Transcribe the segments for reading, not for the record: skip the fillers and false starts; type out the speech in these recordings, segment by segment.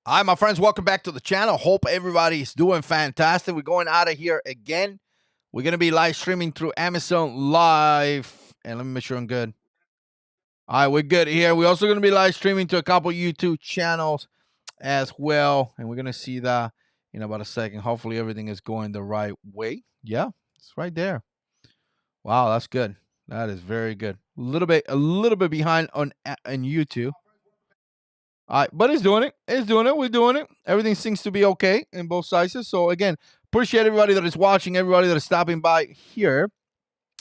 Hi, my friends. Welcome back to the channel. Hope everybody's doing fantastic. We're going out of here again. We're going to be live streaming through Amazon Live. And let me make sure I'm good. All right, we're good here. We're also going to be live streaming to a couple YouTube channels as well. And we're going to see that in about a second. Hopefully, everything is going the right way. Yeah, it's right there. Wow, that's good. That is very good. A little bit behind on YouTube. All right, but it's doing it. It's doing it. We're doing it. Everything seems to be okay in both sizes. So again, appreciate everybody that is watching, everybody that is stopping by here.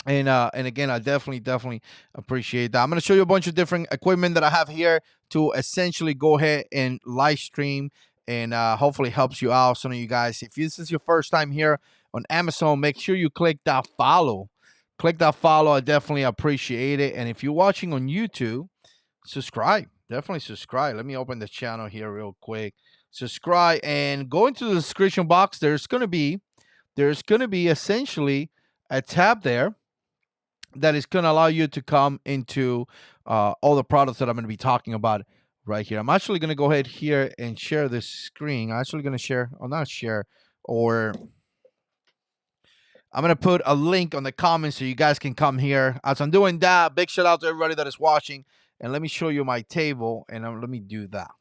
And again, I definitely appreciate that. I'm gonna show you a bunch of different equipment that I have here to essentially go ahead and live stream and hopefully helps you out. Some of you guys, if this is your first time here on Amazon, make sure you click that follow. Click that follow. I definitely appreciate it. And if you're watching on YouTube, subscribe. Definitely subscribe. Let me open the channel here real quick. Subscribe and go into the description box. There's gonna be essentially a tab there that is gonna allow you to come into all the products that I'm gonna be talking about right here. I'm actually gonna go ahead here and share this screen. I'm actually gonna share, or not share, or I'm gonna put a link on the comments so you guys can come here. As I'm doing that, big shout out to everybody that is watching. And let me show you my table, and let me do that.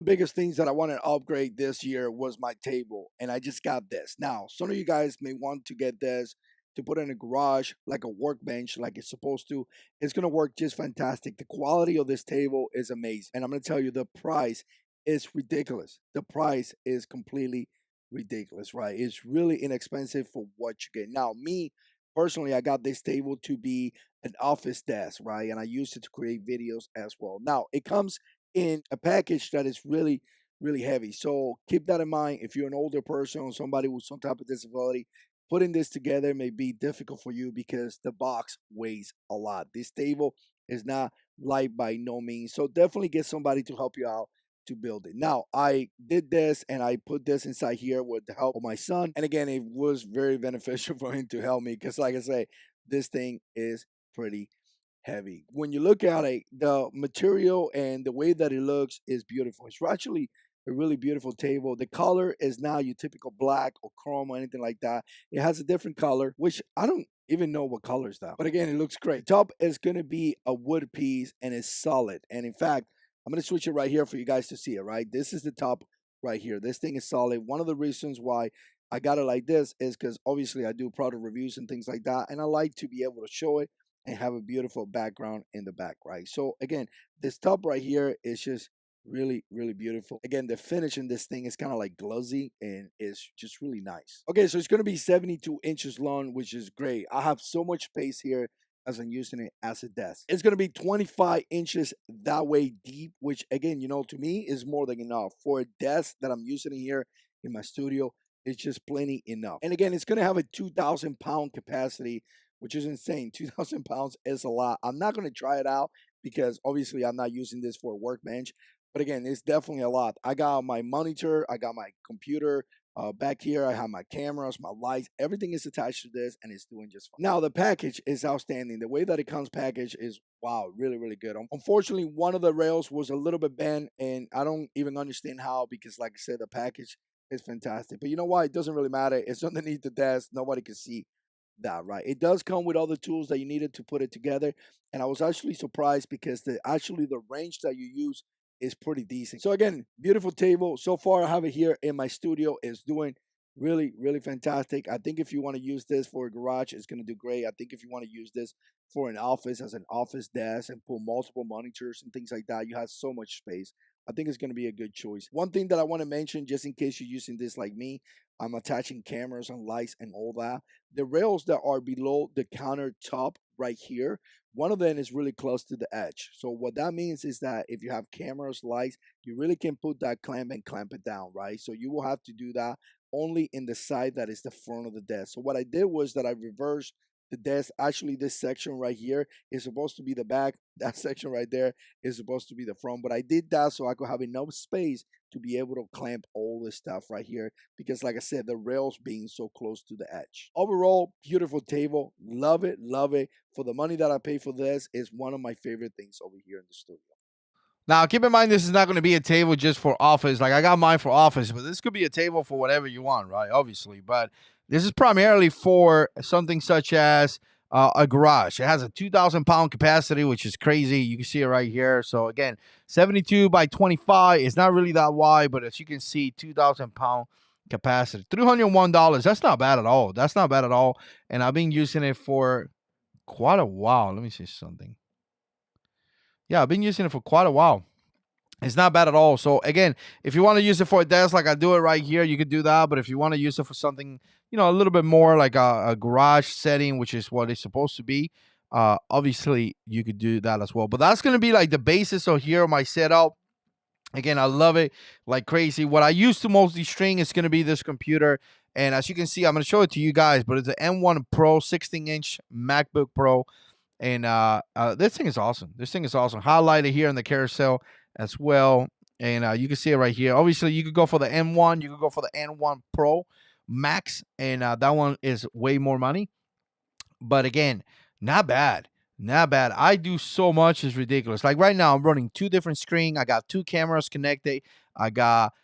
Biggest things that I want to upgrade this year was my table, and I just got this. Now, some of you guys may want to get this to put in a garage like a workbench, like it's supposed to. It's going to work just fantastic. The quality of this table is amazing, and I'm going to tell you the price is ridiculous. The price is completely ridiculous, right? It's really inexpensive for what you get. Now, me personally, I got this table to be an office desk, right? And I used it to create videos as well. Now, it comes in a package that is really, really heavy. So keep that in mind. If you're an older person or somebody with some type of disability, putting this together may be difficult for you because the box weighs a lot. This table is not light by no means. So definitely get somebody to help you out to build it. Now, I did this and I put this inside here with the help of my son. And again, it was very beneficial for him to help me because, like I say, this thing is pretty heavy. When you look at it, the material and the way that it looks is beautiful. It's actually a really beautiful table. The color is not your typical black or chrome or anything like that. It has a different color, which I don't even know what color is that. But again, it looks great. The top is going to be a wood piece and it's solid. And in fact, I'm going to switch it right here for you guys to see it, right? This is the top right here. This thing is solid. One of the reasons why I got it like this is because obviously I do product reviews and things like that. And I like to be able to show it and have a beautiful background in the back, right? So again, this top right here is just really, really beautiful. Again, the finish in this thing is kind of like glossy and it's just really nice. Okay, so it's going to be 72 inches long, which is great. I have so much space here as I'm using it as a desk. It's going to be 25 inches that way deep, which again, to me is more than enough for a desk that I'm using here in my studio. It's just plenty enough. And again, it's going to have a 2,000-pound capacity, which is insane. 2,000 pounds is a lot. I'm not going to try it out because obviously I'm not using this for a workbench. But again, it's definitely a lot. I got my monitor, I got my computer. Back here, I have my cameras, my lights. Everything is attached to this and it's doing just fine. Now, the package is outstanding. The way that it comes packaged is, wow, really, really good. Unfortunately, one of the rails was a little bit bent and I don't even understand how because, like I said, the package is fantastic. But you know what? It doesn't really matter. It's underneath the desk. Nobody can see that, right? It does come with all the tools that you needed to put it together, and I was actually surprised because the range that you use is pretty decent. So again, beautiful table. So far, I have it here in my studio. It's doing really, really fantastic. I think if you want to use this for a garage, it's going to do great. I think if you want to use this for an office as an office desk and put multiple monitors and things like that, you have so much space. I think it's going to be a good choice. One thing that I want to mention, just in case you're using this like me, I'm attaching cameras and lights and all that. The rails that are below the countertop right here, one of them is really close to the edge. So what that means is that if you have cameras, lights, you really can put that clamp and clamp it down, right? So you will have to do that only in the side that is the front of the desk. So what I did was that I reversed the desk. Actually, this section right here is supposed to be the back. That section right there is supposed to be the front. But I did that so I could have enough space to be able to clamp all this stuff right here because, like I said, the rails being so close to the edge. Overall, beautiful table. Love it, love it. For the money that I pay for this, is one of my favorite things over here in the studio. Now, keep in mind, this is not going to be a table just for office. Like I got mine for office, but this could be a table for whatever you want, right? Obviously, but this is primarily for something such as a garage. It has a 2,000 pound capacity, which is crazy. You can see it right here. So again, 72 by 25. It's not really that wide, but as you can see, 2,000 pound capacity. $301. That's not bad at all. That's not bad at all. And I've been using it for quite a while. Let me see something. Yeah, I've been using it for quite a while. It's not bad at all. So again, if you want to use it for a desk, like I do it right here, you could do that. But if you want to use it for something, a little bit more like a garage setting, which is what it's supposed to be, obviously you could do that as well. But that's gonna be like the basis of here my setup. Again, I love it like crazy. What I use to mostly string is gonna be this computer. And as you can see, I'm gonna show it to you guys, but it's an M1 Pro 16-inch MacBook Pro. And this thing is awesome. This thing is awesome. Highlighted here in the carousel as well. And you can see it right here. Obviously, you could go for the M1. You could go for the M1 Pro Max. And that one is way more money. But again, not bad. Not bad. I do so much, it's ridiculous. Like right now, I'm running two different screens. I got two cameras connected. I got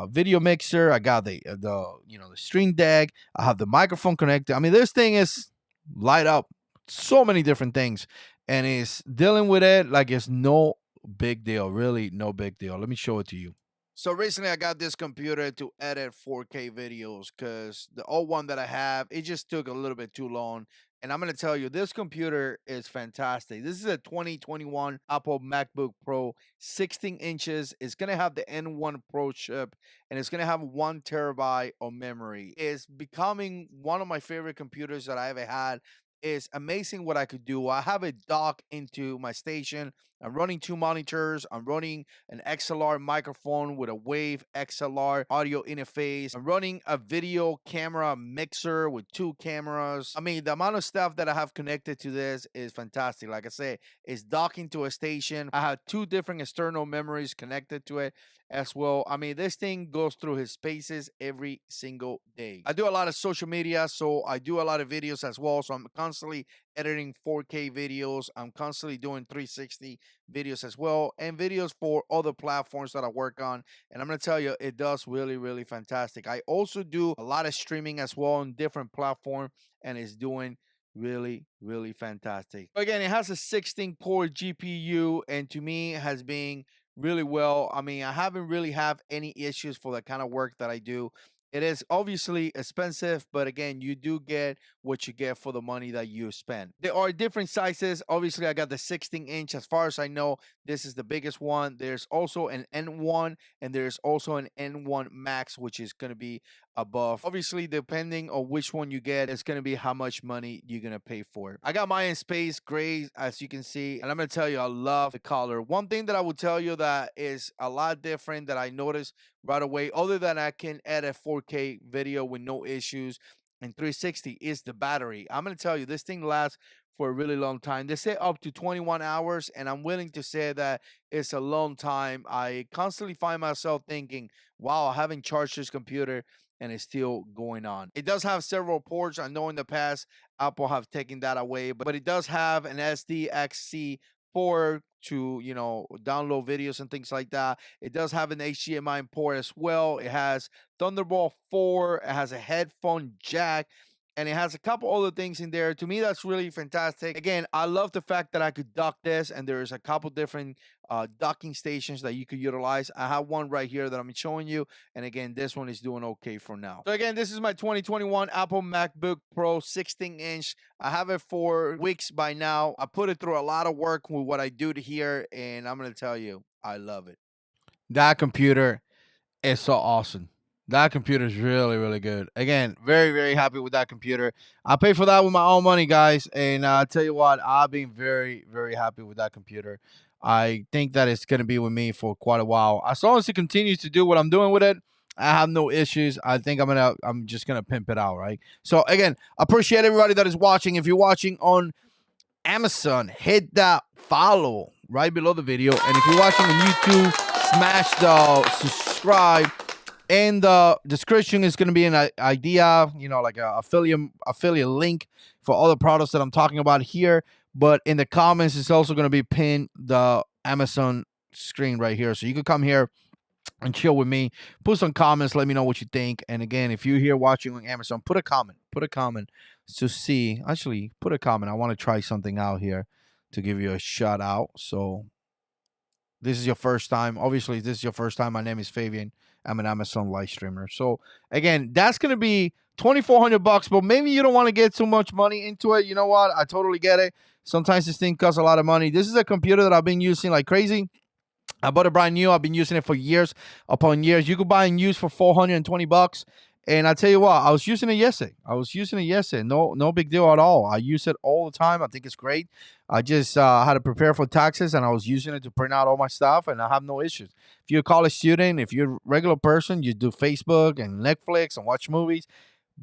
video mixer. I got the stream deck. I have the microphone connected. I mean, this thing is light up. So many different things, and it's dealing with it like it's no big deal. Really, no big deal. Let me show it to you. So recently, I got this computer to edit 4K videos because the old one that I have, it just took a little bit too long. And I'm going to tell you, this computer is fantastic. This is a 2021 Apple MacBook Pro, 16 inches. It's going to have the N1 Pro chip, and it's going to have 1 terabyte of memory. It's becoming one of my favorite computers that I ever had. It's amazing what I could do. I have it docked into my station. I'm running two monitors. I'm running an XLR microphone with a Wave XLR audio interface. I'm running a video camera mixer with two cameras. I mean, the amount of stuff that I have connected to this is fantastic. Like I said, it's docking to a station. I have two different external memories connected to it as well. I mean, this thing goes through his spaces every single day. I do a lot of social media, so I do a lot of videos as well. So I'm constantly editing 4K videos. I'm constantly doing 360 videos as well, and videos for other platforms that I work on. And I'm going to tell you, it does really, really fantastic. I also do a lot of streaming as well on different platforms, and it's doing really, really fantastic. Again, it has a 16 core GPU, and to me, has been really well. I mean, I haven't really have any issues for the kind of work that I do. It is obviously expensive, but again, you do get what you get for the money that you spend. There are different sizes. Obviously, I got the 16-inch. As far as I know, this is the biggest one. There's also an N1, and there's also an N1 Max, which is going to be above. Obviously, depending on which one you get, it's going to be how much money you're going to pay for it. I got mine in space gray, as you can see, and I'm going to tell you, I love the color. One thing that I would tell you that is a lot different that I noticed right away, other than I can edit 4K video with no issues and 360, is the battery. I'm going to tell you, this thing lasts for a really long time. They say up to 21 hours, and I'm willing to say that it's a long time. I constantly find myself thinking, wow, I haven't charged this computer and it's still going on. It does have several ports. I know in the past Apple have taken that away, but it does have an SDXC port to download videos and things like that. It does have an HDMI port as well. It has Thunderbolt 4. It has a headphone jack, and it has a couple other things in there. To me, that's really fantastic. Again, I love the fact that I could dock this, and there's a couple different docking stations that you could utilize. I have one right here that I'm showing you, and again, this one is doing okay for now. So again, this is my 2021 Apple MacBook Pro 16-inch. I have it for weeks by now. I put it through a lot of work with what I do to here, and I'm going to tell you, I love it. That computer is so awesome. That computer is really, really good. Again, very, very happy with that computer. I paid for that with my own money, guys. And I'll tell you what, I've been very, very happy with that computer. I think that it's going to be with me for quite a while. As long as it continues to do what I'm doing with it, I have no issues. I think I'm just gonna pimp it out, right? So again, appreciate everybody that is watching. If you're watching on Amazon, hit that follow right below the video. And if you're watching on YouTube, smash the subscribe. In the description is going to be an idea, like a affiliate link for all the products that I'm talking about here. But in the comments, it's also going to be pinned the Amazon screen right here. So you could come here and chill with me. Put some comments. Let me know what you think. And again, if you're here watching on Amazon, put a comment. Put a comment to see. Actually, put a comment. I want to try something out here to give you a shout out. So this is your first time. Obviously, this is your first time. My name is Fabian. I'm an Amazon live streamer. So again, that's gonna be $2,400. But maybe you don't want to get too much money into it. You know what? I totally get it. Sometimes this thing costs a lot of money. This is a computer that I've been using like crazy. I bought it brand new. I've been using it for years upon years. You could buy and use for $420. And I tell you what, I was using it yesterday. No big deal at all. I use it all the time. I think it's great. I just had to prepare for taxes, and I was using it to print out all my stuff, and I have no issues. If you're a college student, if you're a regular person, you do Facebook and Netflix and watch movies.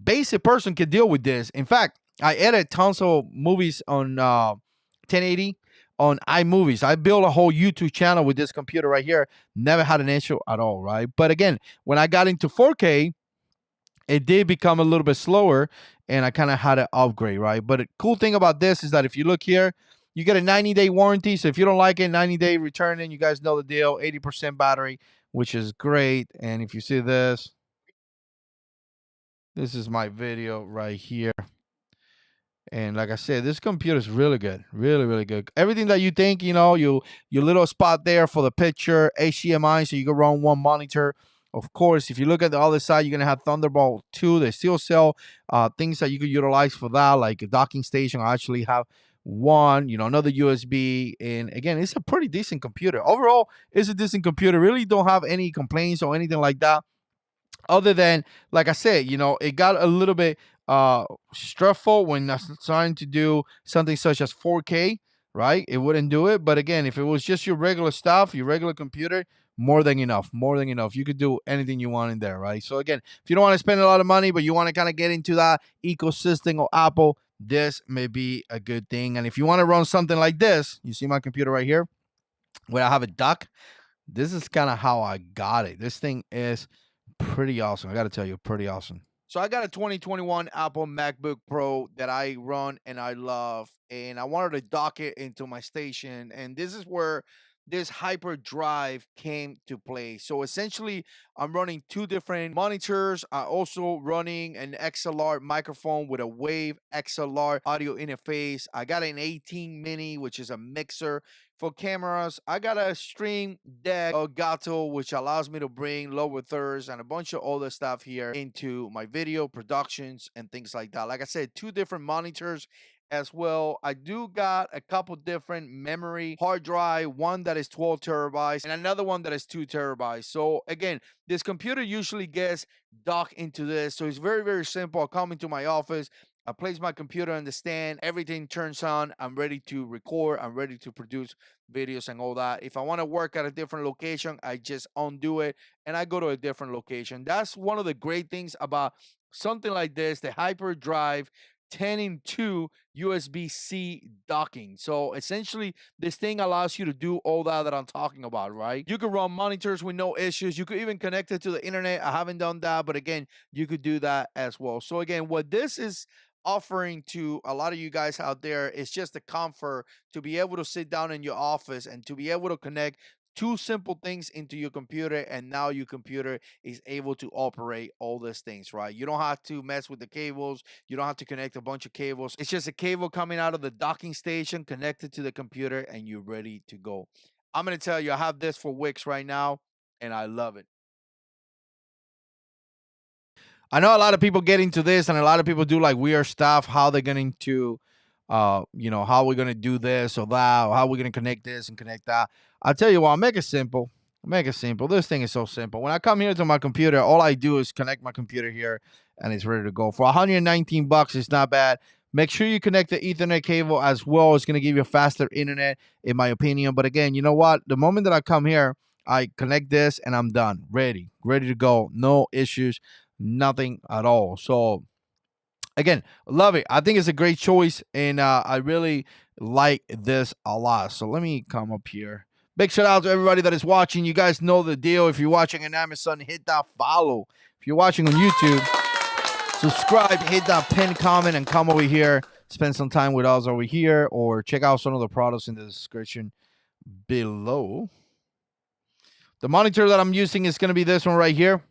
Basic person can deal with this. In fact, I edit tons of movies on 1080 on iMovies. I built a whole YouTube channel with this computer right here. Never had an issue at all, right? But again, when I got into 4K, it did become a little bit slower, and I kind of had to upgrade, right? But the cool thing about this is that if you look here, you get a 90-day warranty. So if you don't like it, 90-day return, and you guys know the deal. 80% battery, which is great. And if you see this, this is my video right here. And like I said, this computer is really good, really, really good. Everything that you think, your little spot there for the picture, HDMI, so you can run one monitor. Of course, if you look at the other side, you're gonna have Thunderbolt 2. They still sell things that you could utilize for that, like a docking station. I actually have one, another USB. And again, it's a pretty decent computer. Overall, it's a decent computer. Really don't have any complaints or anything like that, other than, like I said, it got a little bit stressful when I was trying to do something such as 4K, right? It wouldn't do it. But again, if it was just your regular stuff, your regular computer, more than enough, more than enough. You could do anything you want in there, right? So again, if you don't want to spend a lot of money, but you want to kind of get into that ecosystem of Apple, this may be a good thing. And if you want to run something like this, you see my computer right here, where I have a dock. This is kind of how I got it. This thing is pretty awesome. I got to tell you, pretty awesome. So I got a 2021 Apple MacBook Pro that I run and I love, and I wanted to dock it into my station, and this is where this hyperdrive came to play. So essentially, I'm running two different monitors. I'm also running an XLR microphone with a Wave XLR audio interface. I got an 18 mini, which is a mixer. For cameras, I got a Stream Deck Elgato, which allows me to bring lower thirds and a bunch of other stuff here into my video productions and things like that. Like I said, two different monitors as well. I do got a couple different memory hard drive, one that is 12 terabytes and another one that is 2 terabytes. So again, this computer usually gets docked into this. So it's very, very simple. I come into my office, I place my computer on the stand, everything turns on, I'm ready to record, I'm ready to produce videos and all that. If I want to work at a different location, I just undo it and I go to a different location. That's one of the great things about something like this, the hyperdrive 10 in 2 USB-C docking. So essentially, this thing allows you to do all that I'm talking about, right? You can run monitors with no issues. You could even connect it to the internet. I haven't done that, but again, you could do that as well. So again, what this is offering to a lot of you guys out there is just the comfort to be able to sit down in your office and to be able to connect two simple things into your computer, and now your computer is able to operate all these things, right? You don't have to mess with the cables. You don't have to connect a bunch of cables. It's just a cable coming out of the docking station connected to the computer, and you're ready to go. I'm going to tell you, I have this for Wix right now, and I love it. I know a lot of people get into this, and a lot of people do like weird stuff. How they're going to, how we're going to do this or that, or how we're going to connect this and connect that. I'll tell you what, I'll make it simple. Make it simple. This thing is so simple. When I come here to my computer, all I do is connect my computer here, and it's ready to go. For $119, it's not bad. Make sure you connect the Ethernet cable as well. It's going to give you a faster internet, in my opinion. But again, you know what? The moment that I come here, I connect this, and I'm done. Ready to go. No issues, nothing at all. So again, love it. I think it's a great choice, and I really like this a lot. So let me come up here. Big shout out to everybody that is watching. You guys know the deal. If you're watching on Amazon, hit that follow. If you're watching on YouTube, subscribe, hit that pin comment, and come over here. Spend some time with us over here, or check out some of the products in the description below. The monitor that I'm using is going to be this one right here.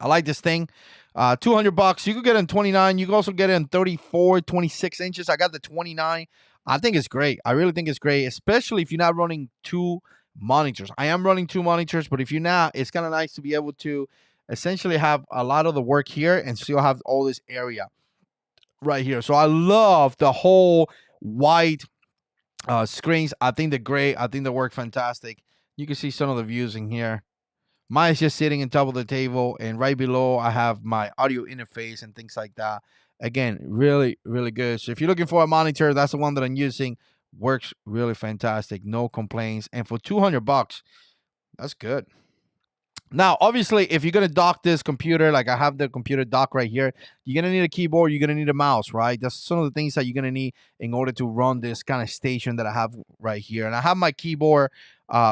I like this thing. $200. You could get it in 29. You can also get it in 34, 26 inches. I got the 29. I think it's great. I really think it's great, especially if you're not running two monitors. I am running two monitors, but if you're not, it's kind of nice to be able to essentially have a lot of the work here and still have all this area right here. So I love the whole white screens. I think they're great. I think they work fantastic. You can see some of the views in here. Mine is just sitting on top of the table, and right below I have my audio interface and things like that. Again, really, really good. So if you're looking for a monitor, that's the one that I'm using. Works really fantastic, no complaints. And for $200, that's good. Now, obviously, if you're gonna dock this computer, like I have the computer dock right here, you're gonna need a keyboard, you're gonna need a mouse, right? That's some of the things that you're gonna need in order to run this kind of station that I have right here. And I have my keyboard,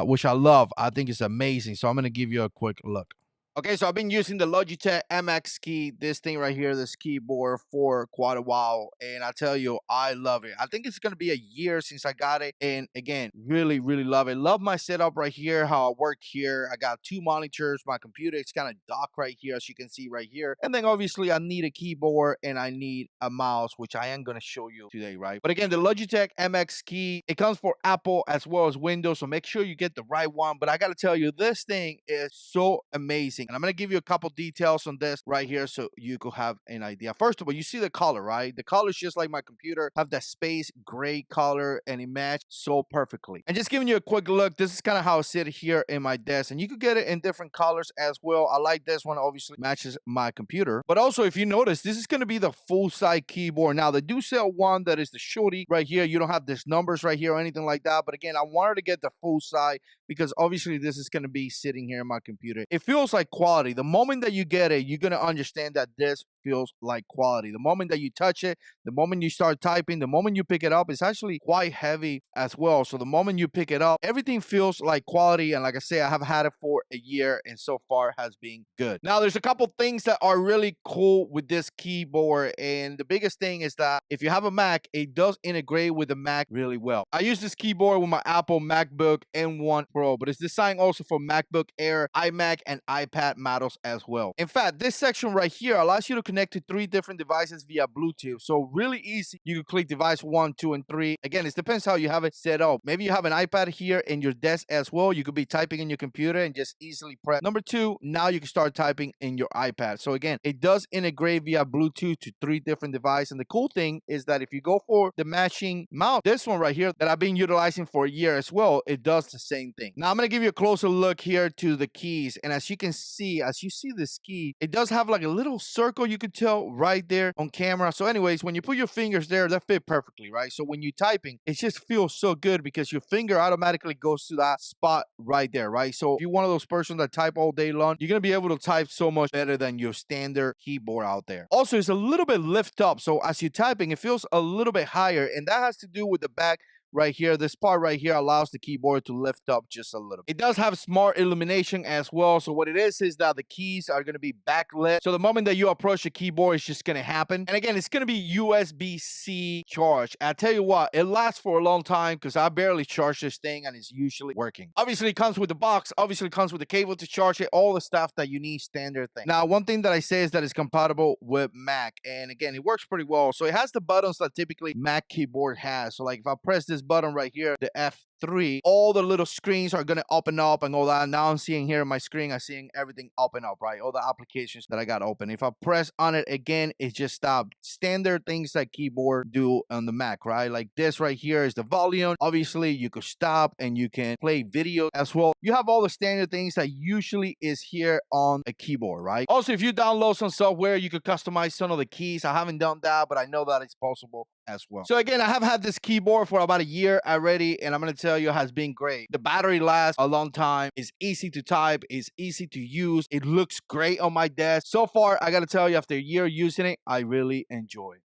which I love. I think it's amazing. So I'm gonna give you a quick look. Okay, so I've been using the Logitech MX key, this thing right here, this keyboard for quite a while, and I tell you, I love it. I think it's gonna be a year since I got it, and again, really, really love it. Love my setup right here, how I work here. I got two monitors, my computer is kind of docked right here, as you can see right here, and then obviously I need a keyboard and I need a mouse, which I am gonna show you today, right? But again, the Logitech MX key, it comes for Apple as well as Windows, so make sure you get the right one. But I gotta tell you, this thing is so amazing. And I'm going to give you a couple details on this right here so you could have an idea. First of all, you see the color, right? The color is just like my computer, have that space gray color, and it matches so perfectly. And just giving you a quick look, this is kind of how it sits here in my desk. And you could get it in different colors as well. I like this one, obviously matches my computer. But also, if you notice, this is going to be the full-size keyboard. Now, they do sell one that is the shorty right here. You don't have this numbers right here or anything like that. But again, I wanted to get the full size because obviously this is going to be sitting here in my computer. It feels like quality. The moment that you get it, you're going to understand that this feels like quality. The moment that you touch it, the moment you start typing, the moment you pick it up, it's actually quite heavy as well. So the moment you pick it up, everything feels like quality. And like I say, I have had it for a year and so far has been good. Now, there's a couple things that are really cool with this keyboard. And the biggest thing is that if you have a Mac, it does integrate with the Mac really well. I use this keyboard with my Apple MacBook M1 Pro, but it's designed also for MacBook Air, iMac, and iPad models as well. In fact, this section right here allows you to connect to 3 different devices via Bluetooth. So really easy. You can click device 1, 2, and 3. Again, it depends how you have it set up. Maybe you have an iPad here in your desk as well. You could be typing in your computer and just easily press. Number 2, now you can start typing in your iPad. So again, it does integrate via Bluetooth to 3 different devices. And the cool thing is that if you go for the matching mouse, this one right here that I've been utilizing for a year as well, it does the same thing. Now I'm going to give you a closer look here to the keys. And as you can see, as you see this key, it does have like a little circle you could tell right there on camera. So anyways, when you put your fingers there, that fit perfectly, right? So when you're typing, it just feels so good because your finger automatically goes to that spot right there, right? So if you're one of those persons that type all day long, you're going to be able to type so much better than your standard keyboard out there. Also, it's a little bit lift up. So as you're typing, it feels a little bit higher. And that has to do with the back right here. This part right here allows the keyboard to lift up just a little. It does have smart illumination as well. So what it is that the keys are going to be backlit. So the moment that you approach the keyboard, it's just going to happen. And again, it's going to be USB-C charge. I tell you what, it lasts for a long time because I barely charge this thing and it's usually working. Obviously, it comes with the box. Obviously, it comes with the cable to charge it. All the stuff that you need, standard thing. Now, one thing that I say is that it's compatible with Mac. And again, it works pretty well. So it has the buttons that typically Mac keyboard has. So like if I press this button right here, the F3, all the little screens are gonna open up and all that. Now I'm seeing here on my screen, I'm seeing everything open up, right? All the applications that I got open. If I press on it again, it just stopped. Standard things that keyboard do on the Mac, right? Like this right here is the volume. Obviously, you could stop and you can play video as well. You have all the standard things that usually is here on a keyboard, right? Also, if you download some software, you could customize some of the keys. I haven't done that, but I know that it's possible as well. So again, I have had this keyboard for about a year already, and I'm going to tell you, it has been great. The battery lasts a long time. It's easy to type. It's easy to use. It looks great on my desk. So far, I got to tell you, after a year using it, I really enjoy it.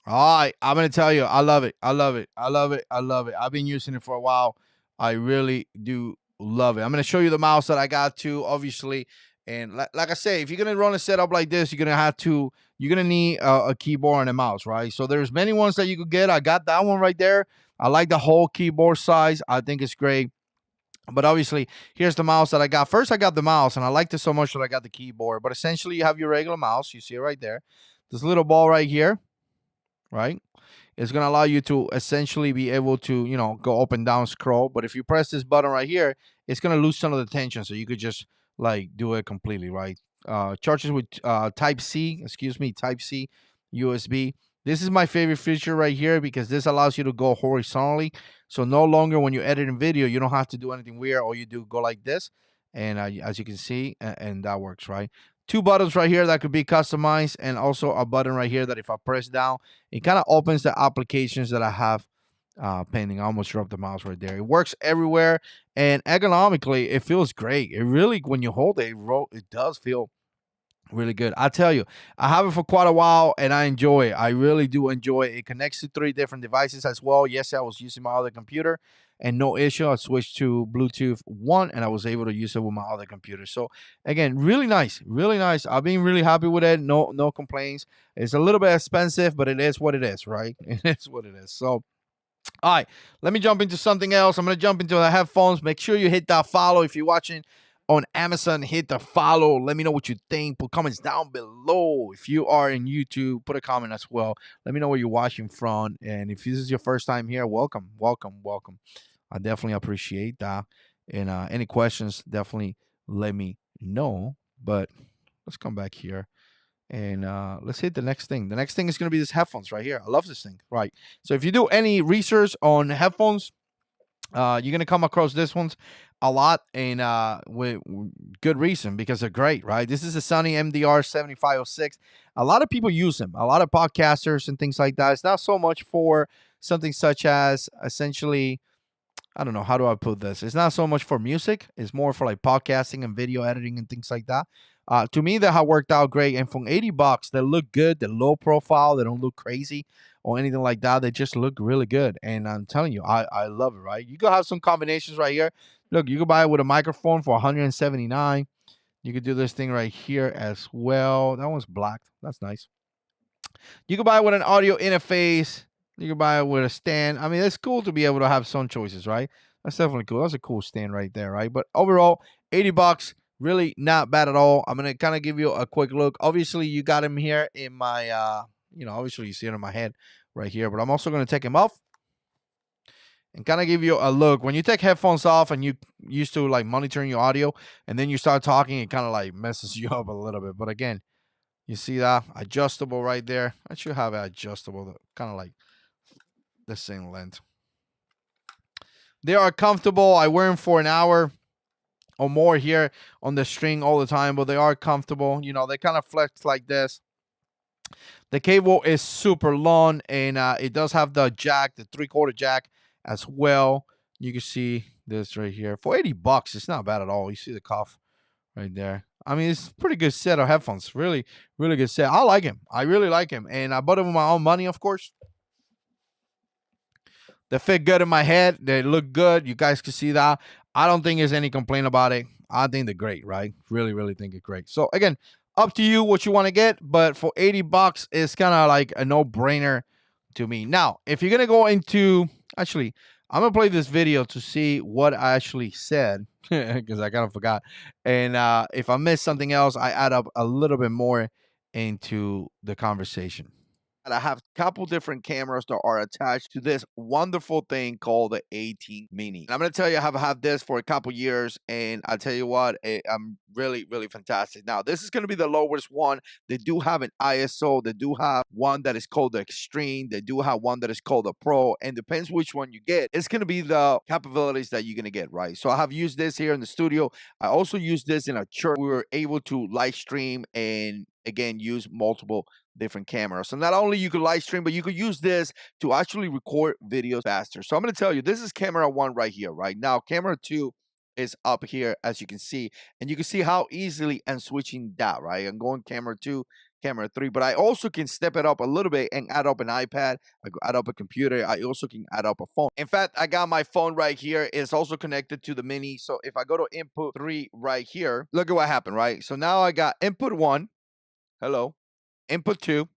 All right, I'm going to tell you, I love it. I love it. I love it. I love it. I've been using it for a while. I really do love it. I'm going to show you the mouse that I got too, obviously. And like I say, if you're gonna run a setup like this, you're gonna need a keyboard and a mouse, right? So there's many ones that you could get. I got that one right there. I like the whole keyboard size. I think it's great. But obviously, here's the mouse that I got. First, I got the mouse, and I liked it so much that I got the keyboard. But essentially, you have your regular mouse. You see it right there. This little ball right here, right? It's going to allow you to essentially be able to, go up and down, scroll. But if you press this button right here, it's going to lose some of the tension. So you could just like do it completely, right? Charges with Type C, excuse me, Type C USB. This is my favorite feature right here because this allows you to go horizontally. So no longer when you edit in video, you don't have to do anything weird. All you do go like this. And as you can see, and that works, right? Two buttons right here that could be customized, and also a button right here that if I press down, it kind of opens the applications that I have pending. I almost dropped the mouse right there. It works everywhere, and economically, it feels great. It really, when you hold it, it does feel really good. I tell you, I have it for quite a while and I enjoy it. I really do enjoy it. It connects to three different devices as well. Yes, I was using my other computer and no issue. I switched to Bluetooth 1 and I was able to use it with my other computer. So again, really nice, really nice. I've been really happy with it. No complaints. It's a little bit expensive, but it is what it is, right? It is what it is. So all right, let me jump into something else. I'm going to jump into the headphones. Make sure you hit that follow. If you're watching on Amazon, hit the follow. Let me know what you think. Put comments down below. If you are in YouTube, put a comment as well. Let me know where you're watching from. And if this is your first time here, welcome, welcome, welcome. I definitely appreciate that. And any questions, definitely let me know. But let's come back here. And let's hit the next thing. The next thing is going to be this headphones right here. I love this thing. Right. So if you do any research on headphones, you're going to come across this ones a lot, and with good reason because they're great, right? This is a Sony MDR 7506. A lot of people use them. A lot of podcasters and things like that. It's not so much for something such as essentially, I don't know, how do I put this? It's not so much for music. It's more for like podcasting and video editing and things like that. To me, that have worked out great. And from $80, they look good. They're low profile. They don't look crazy or anything like that. They just look really good. And I'm telling you, I love it, right? You could have some combinations right here. Look, you could buy it with a microphone for 179. You could do this thing right here as well. That one's black. That's nice. You can buy it with an audio interface. You can buy it with a stand. I mean, it's cool to be able to have some choices, right? That's definitely cool. That's a cool stand right there, right? But overall, $80, really not bad at all. I'm gonna kind of give you a quick look. Obviously, you got him here in my obviously you see it in my head right here, but I'm also gonna take him off and kind of give you a look. When you take headphones off and you used to like monitoring your audio and then you start talking, it kind of like messes you up a little bit. But again, you see that adjustable right there? I should have it adjustable, kind of like the same length. They are comfortable. I wear them for an hour or more here on the string all the time, but they are comfortable. They kind of flex like this. The cable is super long, and it does have the jack, the 3/4 jack as well. You can see this right here. For $80, it's not bad at all. You see the cuff right there. I mean, it's a pretty good set of headphones. Really, really good set. I like him. I really like him. And I bought him with my own money, of course. They fit good in my head. They look good. You guys can see that. I don't think there's any complaint about it. I think they're great, right? Really, really think it's great. So again, up to you what you want to get, but for $80, it's kind of like a no-brainer to me. Now, if you're gonna go into, actually, I'm gonna play this video to see what I actually said because I kind of forgot. And if I missed something else, I add up a little bit more into the conversation. And I have a couple different cameras that are attached to this wonderful thing called the 18 Mini. And I'm going to tell you, I have had this for a couple years, and I'll tell you what, I'm really, really fantastic. Now, this is going to be the lowest one. They do have an ISO. They do have one that is called the Extreme. They do have one that is called the Pro, and depends which one you get. It's going to be the capabilities that you're going to get, right? So I have used this here in the studio. I also used this in a church. We were able to live stream and again use multiple different cameras. So not only you could live stream, but you could use this to actually record videos faster. So I'm going to tell you, this is camera 1 right here, right? Now, camera 2 is up here, as you can see, and you can see how easily I'm switching that, right? I'm going camera 2, camera 3, but I also can step it up a little bit and add up an iPad, I could add up a computer, I also can add up a phone. In fact, I got my phone right here. It's also connected to the Mini. So if I go to input 3 right here, look at what happened, right? So now I got input 1, hello. Input 2,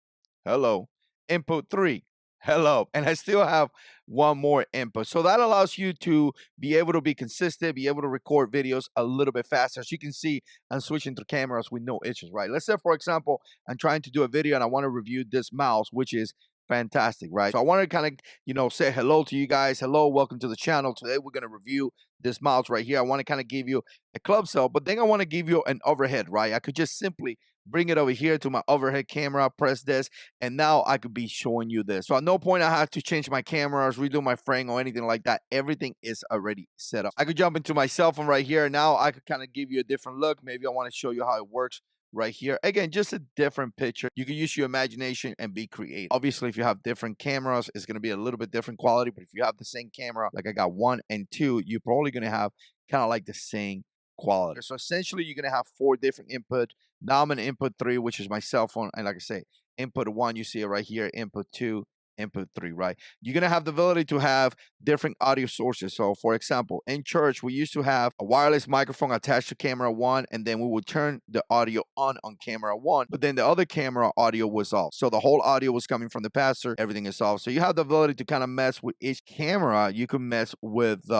hello. Input 3, Hello. And I still have one more input. So that allows you to be able to be consistent, be able to record videos a little bit faster. As you can see, I'm switching to cameras with no issues, right? Let's say, for example, I'm trying to do a video and I want to review this mouse, which is fantastic, right? So I want to kind of, say hello to you guys. Hello, welcome to the channel. Today we're going to review this mouse right here. I want to kind of give you a club cell, but then I want to give you an overhead, right? I could just simply bring it over here to my overhead camera, press this, and now I could be showing you this. So at no point I have to change my cameras, redo my frame or anything like that. Everything is already set up. I could jump into my cell phone right here. Now I could kind of give you a different look. Maybe I want to show you how it works right here. Again, just a different picture. You can use your imagination and be creative. Obviously, if you have different cameras, it's going to be a little bit different quality. But if you have the same camera, like I got 1 and 2, you're probably going to have kind of like the same quality. So essentially, you're going to have 4 different input. Now I'm in input 3, which is my cell phone. And like I say, input 1, you see it right here. Input 2, input 3, right? You're going to have the ability to have different audio sources. So for example, in church, we used to have a wireless microphone attached to camera 1, and then we would turn the audio on camera 1, but then the other camera audio was off. So the whole audio was coming from the pastor. Everything is off. So you have the ability to kind of mess with each camera. You can mess with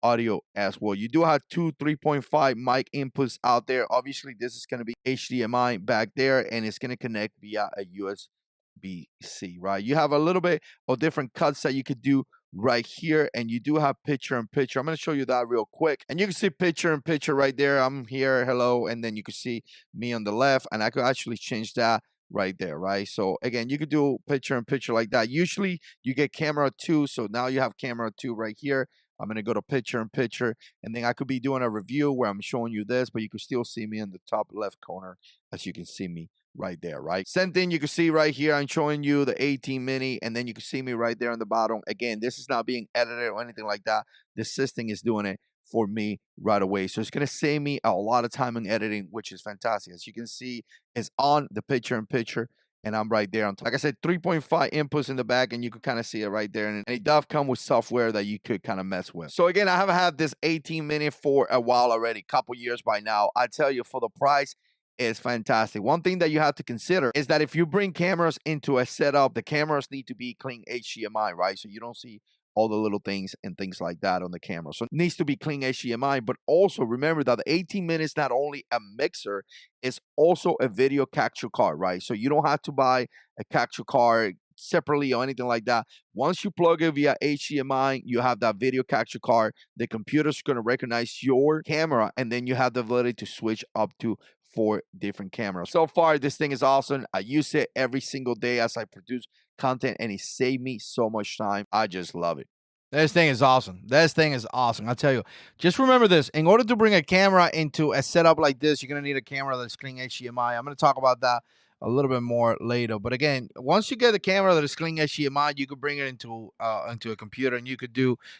audio as well. You do have two 3.5 mic inputs out there. Obviously, this is going to be HDMI back there, and it's going to connect via a USB-C, right? You have a little bit of different cuts that you could do right here, and you do have picture in picture. I'm going to show you that real quick, and you can see picture in picture right there. I'm here, hello, and then you can see me on the left, and I could actually change that right there, right? So again, you could do picture in picture like that. Usually you get camera 2, so now you have camera 2 right here. I'm going to go to picture in picture, and then I could be doing a review where I'm showing you this, but you can still see me in the top left corner, as you can see me right there, right? Same thing you can see right here. I'm showing you the 18 mini, and then you can see me right there on the bottom. Again, this is not being edited or anything like that. The system is doing it for me right away. So it's going to save me a lot of time in editing, which is fantastic. As you can see, it's on the picture in picture, and I'm right there on top. Like I said, 3.5 inputs in the back, and you can kind of see it right there. And it does come with software that you could kind of mess with. So again, I have had this 18 mini for a while already, couple years by now. I tell you, for the price, is fantastic. One thing that you have to consider is that if you bring cameras into a setup, the cameras need to be clean HDMI, right? So you don't see all the little things and things like that on the camera. So it needs to be clean HDMI, but also remember that the 18 minutes not only a mixer, it's also a video capture card, right? So you don't have to buy a capture card separately or anything like that. Once you plug it via HDMI, you have that video capture card. The computer's going to recognize your camera, and then you have the ability to switch up to 4 different cameras. So far, this thing is awesome. I use it every single day as I produce content, and it saved me so much time. I just love it. This thing is awesome. This thing is awesome. I'll tell you. Just remember this. In order to bring a camera into a setup like this, you're going to need a camera that's clean HDMI. I'm going to talk about that a little bit more later. But again, once you get the camera that is clean HDMI, you could bring it into a computer, and you could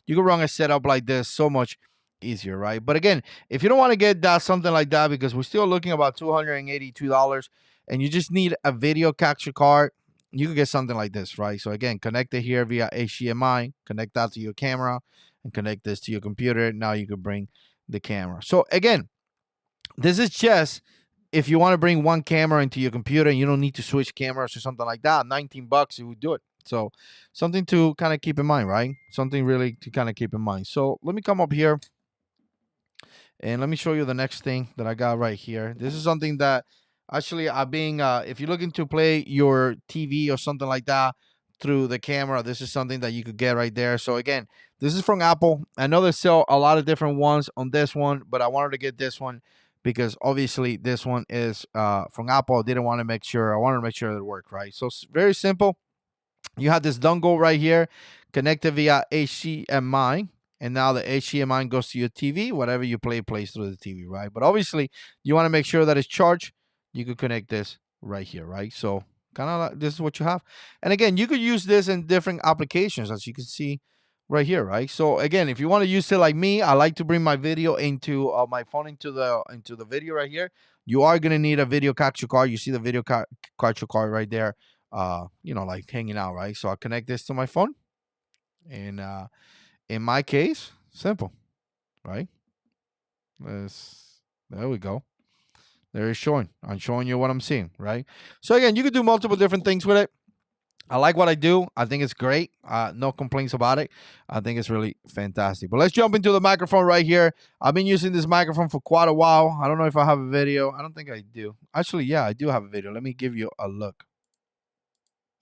run a setup like this so much easier, right? But again, if you don't want to get that something like that, because we're still looking about $282, and you just need a video capture card, you could get something like this, right? So again, connect it here via HDMI, connect that to your camera, and connect this to your computer. Now you could bring the camera. So again, this is just if you want to bring one camera into your computer and you don't need to switch cameras or something like that. $19, you would do it. So something to kind of keep in mind, right? Something really to kind of keep in mind. So let me come up here and let me show you the next thing that I got right here. This is something that actually if you're looking to play your TV or something like that through the camera, this is something that you could get right there. So again, this is from Apple. I know they sell a lot of different ones on this one, but I wanted to get this one because obviously this one is from Apple. I wanted to make sure that it worked, right? So it's very simple. You have this dongle right here connected via HDMI, and now the HDMI goes to your TV. Whatever you play plays through the TV, right? But obviously, you want to make sure that it's charged. You could connect this right here, right? So kind of like this is what you have. And again, you could use this in different applications, as you can see right here, right? So again, if you want to use it like me, I like to bring my video into my phone into the video right here. You are gonna need a video capture card. You see the video capture card right there, like hanging out, right? So I'll connect this to my phone. And in my case, simple, right? There we go. There it's showing. I'm showing you what I'm seeing, right? So again, you can do multiple different things with it. I like what I do. I think it's great. No complaints about it. I think it's really fantastic. But let's jump into the microphone right here. I've been using this microphone for quite a while. I don't know if I have a video. I don't think I do. Actually, yeah, I do have a video. Let me give you a look.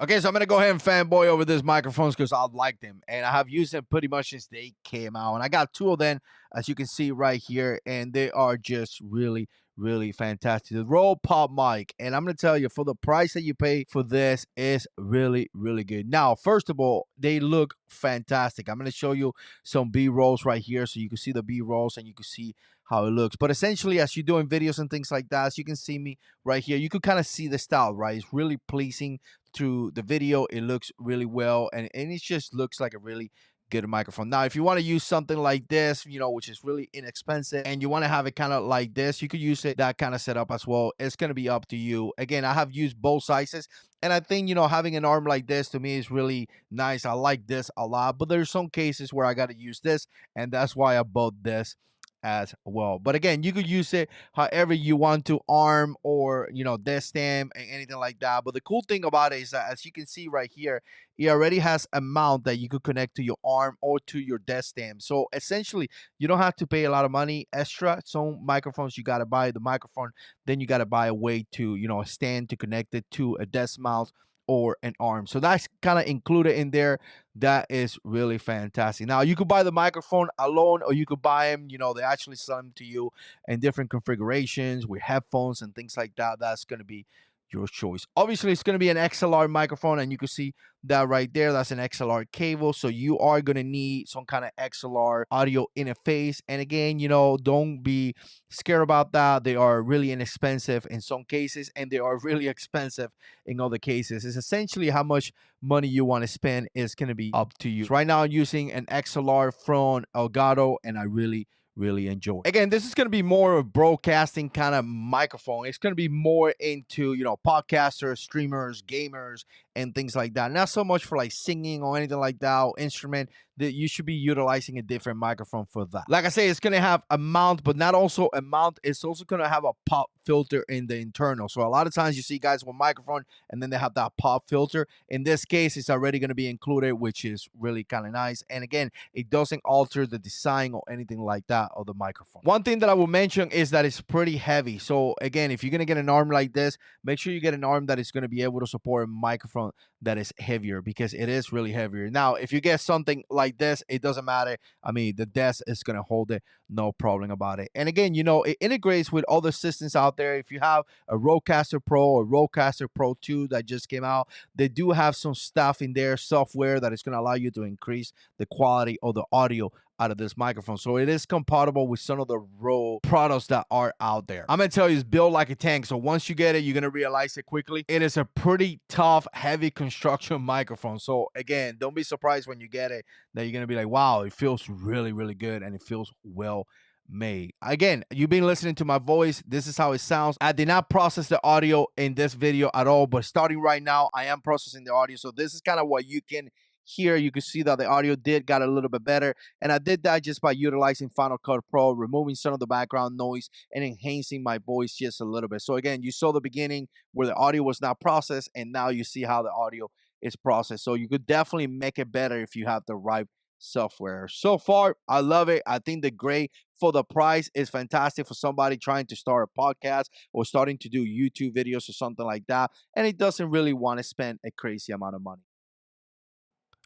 Okay, so I'm gonna go ahead and fanboy over these microphones because I like them, and I have used them pretty much since they came out. And I got two of them, as you can see right here, and they are just really, really fantastic. The Roll Pop mic, and I'm gonna tell you, for the price that you pay for this, is really, really good. Now, first of all, they look fantastic. I'm gonna show you some B rolls right here, so you can see the B rolls and you can see how it looks. But essentially, as you're doing videos and things like that, as you can see me right here, you could kind of see the style, right? It's really pleasing through the video. It looks really well, and it just looks like a really good microphone. Now, if you want to use something like this, which is really inexpensive, and you want to have it kind of like this, you could use it that kind of setup as well. It's going to be up to you. Again, I have used both sizes, and I think having an arm like this to me is really nice. I like this a lot, but there's some cases where I got to use this, and that's why I bought this as well. But again, you could use it however you want to, arm or desk stand and anything like that. But the cool thing about it is that, as you can see right here, it already has a mount that you could connect to your arm or to your desk stand. So essentially, you don't have to pay a lot of money extra. Some microphones, you got to buy the microphone, then you got to buy a way to a stand to connect it to a desk mount or an arm. So that's kind of included in there. That is really fantastic. Now, you could buy the microphone alone, or you could buy them, they actually sell them to you in different configurations with headphones and things like that. That's going to be your choice. Obviously, it's going to be an XLR microphone, and you can see that right there. That's an XLR cable. So you are going to need some kind of XLR audio interface. And again, don't be scared about that. They are really inexpensive in some cases, and they are really expensive in other cases. It's essentially how much money you want to spend is going to be up to you. So right now, I'm using an XLR from Elgato, and I really enjoy. Again, this is going to be more of a broadcasting kind of microphone. It's going to be more into, podcasters, streamers, gamers, and things like that. Not so much for like singing or anything like that, or instrument. That you should be utilizing a different microphone for that. Like I say, it's going to have a mount, but not also a mount. It's also going to have a pop filter in the internal. So a lot of times you see guys with microphone and then they have that pop filter. In this case, it's already going to be included, which is really kind of nice. And again, it doesn't alter the design or anything like that of the microphone. One thing that I will mention is that it's pretty heavy. So again, if you're going to get an arm like this, make sure you get an arm that is going to be able to support a microphone that is heavier, because it is really heavier. Now, if you get something like this, it doesn't matter. I mean, the desk is going to hold it, no problem about it. And again, it integrates with other systems out there. If you have a Rodecaster Pro or Rodecaster Pro 2 that just came out, they do have some stuff in there, software that is going to allow you to increase the quality of the audio out of this microphone. So it is compatible with some of the Rode products that are out there. I'm going to tell you, it's built like a tank. So once you get it, you're going to realize it quickly. It is a pretty tough, heavy construction microphone. So again, don't be surprised when you get it that you're going to be like, wow, it feels really, really good, and it feels well made. Again, you've been listening to my voice. This is how it sounds. I did not process the audio in this video at all, but starting right now, I am processing the audio. So this is kind of what you can hear. You can see that the audio got a little bit better, and I did that just by utilizing Final Cut Pro, removing some of the background noise and enhancing my voice just a little bit. So again, you saw the beginning where the audio was not processed, and now you see how the audio is processed. So you could definitely make it better if you have the right software. So far, I love it. I think the great for the price is fantastic for somebody trying to start a podcast or starting to do YouTube videos or something like that, and it doesn't really want to spend a crazy amount of money.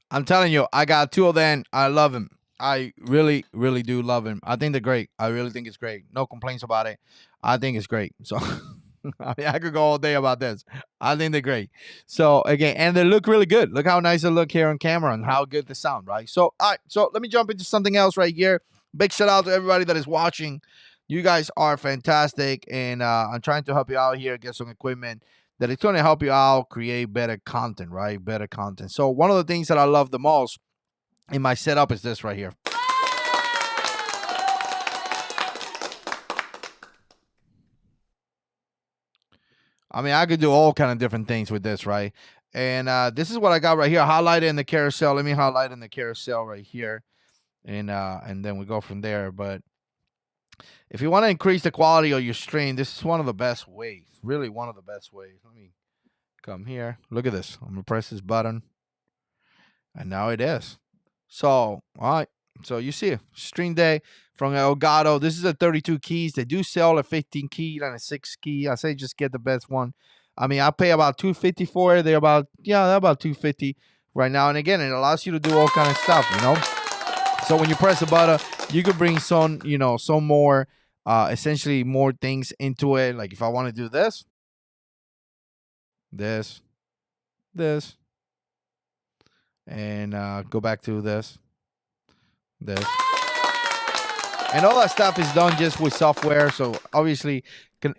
I'm telling you, I got two of them. I love them. I really, really do love them. I think they're great. I really think it's great. No complaints about it. I think it's great. So I mean, I could go all day about this. I think they're great. So again, and they look really good. Look how nice they look here on camera and how good they sound, right? So all right, so let me jump into something else right here. Big shout out to everybody that is watching. You guys are fantastic, and I'm trying to help you out here, get some equipment that it's going to help you out create better content, right? Better content. So one of the things that I love the most in my setup is this right here. I mean, I could do all kind of different things with this, right? And this is what I got right here. Highlight it in the carousel. Let me highlight in the carousel right here, and then we go from there. But if you want to increase the quality of your stream, this is one of the best ways. Really, one of the best ways. Let me Come here. Look at this. I'm gonna press this button, and now it is. So, all right. So you see, Stream Deck from Elgato. This is a 32 keys. They do sell a 15 key and a 6 key. I say just get the best one. I mean, I pay about 250 for it. They're about 250 right now. And again, it allows you to do all kind of stuff. So when you press the button, you could bring some more, essentially more things into it. Like if I want to do this, this, and go back to this, and all that stuff is done just with software. So obviously,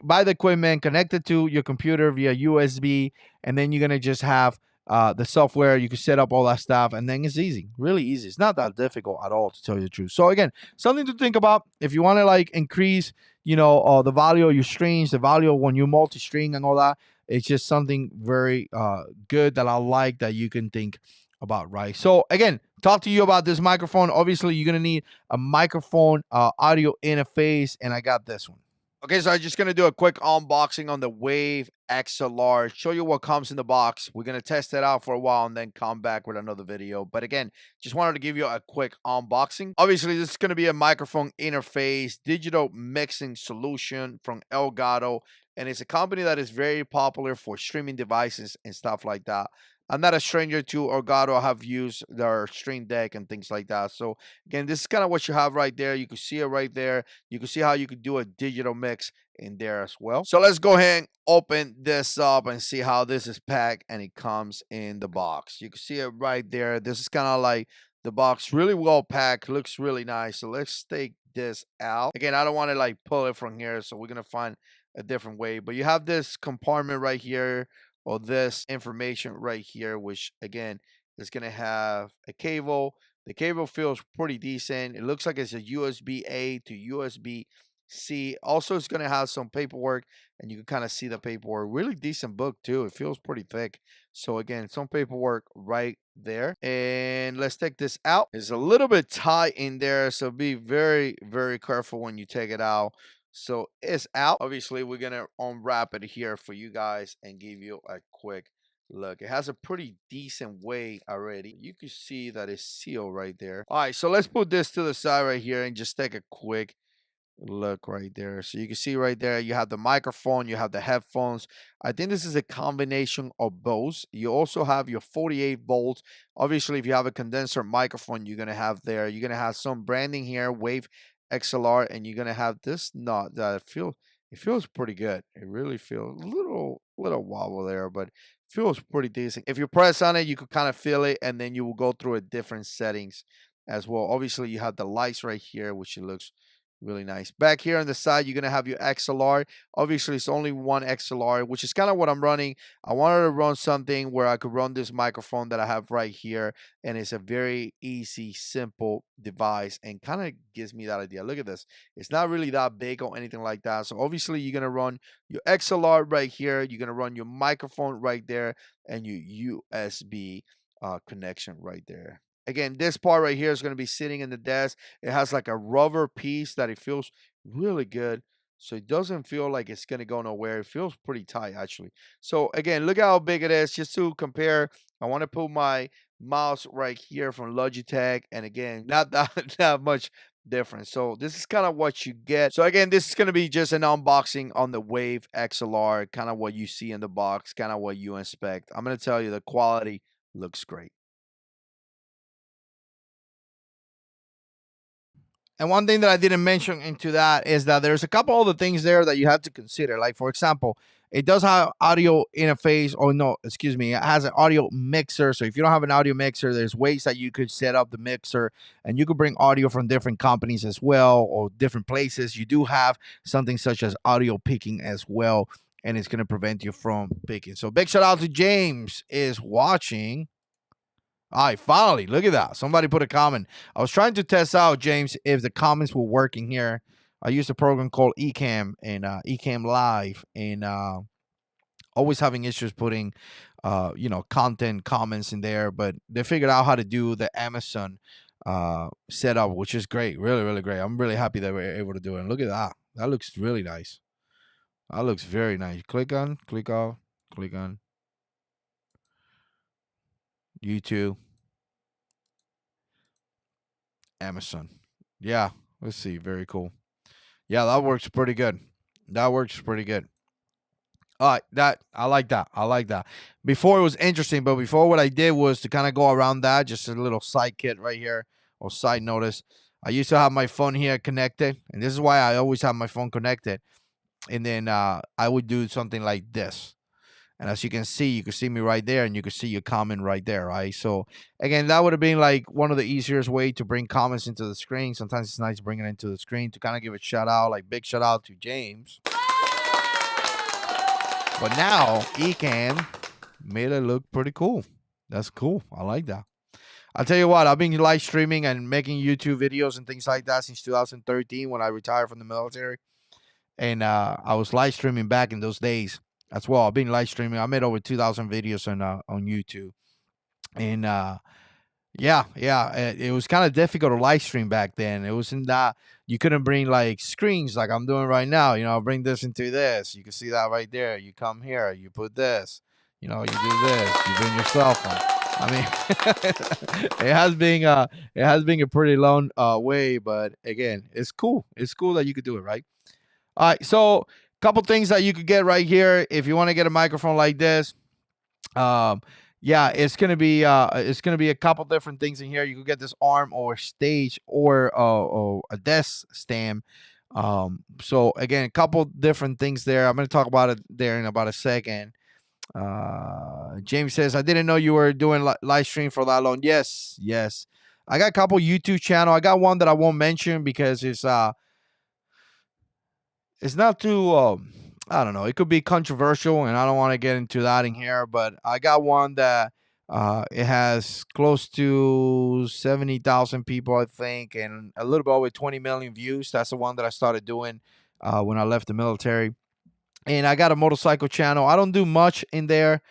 buy the equipment, connect it to your computer via USB, and then you're gonna just have the software. You can set up all that stuff, and then it's easy, really easy. It's not that difficult at all, to tell you the truth. So again, something to think about if you want to like increase, the value of your streams, the value of when you multi-stream and all that. It's just something very good that I like that you can think about, right? So again, talk to you about this microphone. Obviously, you're gonna need a microphone audio interface, and I got this one. Okay, so I'm just gonna do a quick unboxing on the Wave XLR, show you what comes in the box. We're gonna test it out for a while and then come back with another video. But again, just wanted to give you a quick unboxing. Obviously, this is gonna be a microphone interface, digital mixing solution from Elgato, and it's a company that is very popular for streaming devices and stuff like that. I'm not a stranger to Elgato. I have used their Stream Deck and things like that. So again, this is kind of what you have right there. You can see it right there. You can see how you could do a digital mix in there as well. So let's go ahead and open this up and see how this is packed and it comes in the box. You can see it right there. This is kind of like the box, really well packed, looks really nice. So let's take this out. Again, I don't want to like pull it from here, so we're gonna find a different way. But you have this compartment right here, or this information right here, which again is gonna have a cable. The cable feels pretty decent. It looks like it's a USB A to USB C. Also, it's gonna have some paperwork, and you can kind of see the paperwork. Really decent book too. It feels pretty thick. So again, some paperwork right there. And let's take this out. It's a little bit tight in there, so be very, very careful when you take it out. So it's out. Obviously, we're gonna unwrap it here for you guys and give you a quick look. It has a pretty decent weight already. You can see that it's sealed right there. All right, so let's put this to the side right here and just take a quick look right there. So you can see right there, you have the microphone, you have the headphones. I think this is a combination of both. You also have your 48 volts. Obviously, if you have a condenser microphone, you're going to have there. You're going to have some branding here, Wave XLR, and you're going to have this nut that it feels pretty good. It really feels a little wobble there, but feels pretty decent. If you press on it, you could kind of feel it, and then you will go through it different settings as well. Obviously, you have the lights right here, which it looks really nice. Back here on the side, you're going to have your XLR. Obviously, it's only one XLR, which is kind of what I'm running. I wanted to run something where I could run this microphone that I have right here, and it's a very easy, simple device, and kind of gives me that idea. Look at this. It's not really that big or anything like that. So obviously, you're going to run your XLR right here. You're going to run your microphone right there, and your USB connection right there. Again, this part right here is going to be sitting in the desk. It has like a rubber piece that it feels really good. So it doesn't feel like it's going to go nowhere. It feels pretty tight, actually. So again, look at how big it is. Just to compare, I want to put my mouse right here from Logitech. And again, not that, that much difference. So this is kind of what you get. So again, this is going to be just an unboxing on the Wave XLR, kind of what you see in the box, kind of what you expect. I'm going to tell you the quality looks great. And one thing that I didn't mention into that is that there's a couple other things there that you have to consider. Like, for example, it does have audio interface, or no, excuse me, it has an audio mixer. So if you don't have an audio mixer, there's ways that you could set up the mixer, and you could bring audio from different companies as well, or different places. You do have something such as audio picking as well, and it's going to prevent you from picking. So big shout out to James is watching. All right, finally, look at that. Somebody put a comment. I was trying to test out, James, if the comments were working here. I used a program called Ecamm and Ecamm Live, and always having issues putting, content comments in there. But they figured out how to do the Amazon setup, which is great, really, really great. I'm really happy that we're able to do it. And look at that. That looks really nice. That looks very nice. Click on, click off, click on. YouTube, Amazon. Yeah, let's see. Very cool. Yeah, that works pretty good. That works pretty good. All right, that I like that. I like that. Before it was interesting, but before what I did was to kind of go around that. Just a little side kit right here or side notice. I used to have my phone here connected, and this is why I always have my phone connected. And then I would do something like this. And as you can see me right there, and you can see your comment right there, right? So again, that would have been like one of the easiest way to bring comments into the screen. Sometimes it's nice bringing it into the screen to kind of give a shout out, like big shout out to James. But now Ecan made it look pretty cool. That's cool. I like that. I'll tell you what, I've been live streaming and making YouTube videos and things like that since 2013 when I retired from the military. And I was live streaming back in those days as well. I've been live streaming. I made over 2,000 videos on YouTube. And yeah, yeah, it was kind of difficult to live stream back then. It wasn't that you couldn't bring like screens like I'm doing right now. You know, I'll bring this into this. You can see that right there. You come here, you put this. You know, you do this. You bring your cell phone. I mean, it has been a pretty long way, but again, it's cool. It's cool that you could do it, right? All right, so couple things that you could get right here if you want to get a microphone like this. Um, yeah, it's gonna be a couple different things in here. You could get this arm or stage or a desk stand. So again, a couple different things there. I'm gonna talk about it there in about a second. James says, I didn't know you were doing live stream for that long. Yes, yes. I got a couple YouTube channel. I got one that I won't mention because it's not too I don't know, it could be controversial and I don't want to get into that in here, but I got one that it has close to 70,000 people I think and a little bit over 20 million views. That's the one that I started doing when I left the military. And I got a motorcycle channel. I don't do much in there,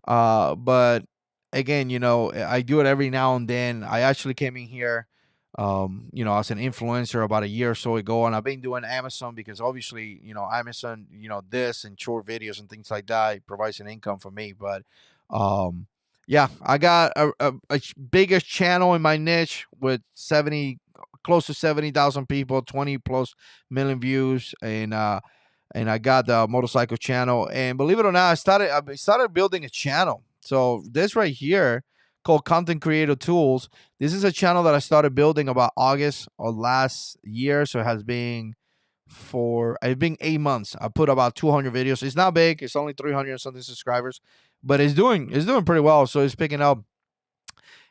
but again, you know, I do it every now and then. I actually came in here, you know, as an influencer about a year or so ago, and I've been doing Amazon because obviously, you know, Amazon, you know, this and short videos and things like that it provides an income for me. But, yeah, I got biggest channel in my niche with 70, close to 70,000 people, 20 plus million views, and I got the motorcycle channel. And believe it or not, I started building a channel. So this right here called Content Creator Tools. This is a channel that I started building about August of last year. So it has been it's been 8 months. I put about 200 videos. It's not big. It's only 300 and something subscribers, but it's doing pretty well. So it's picking up.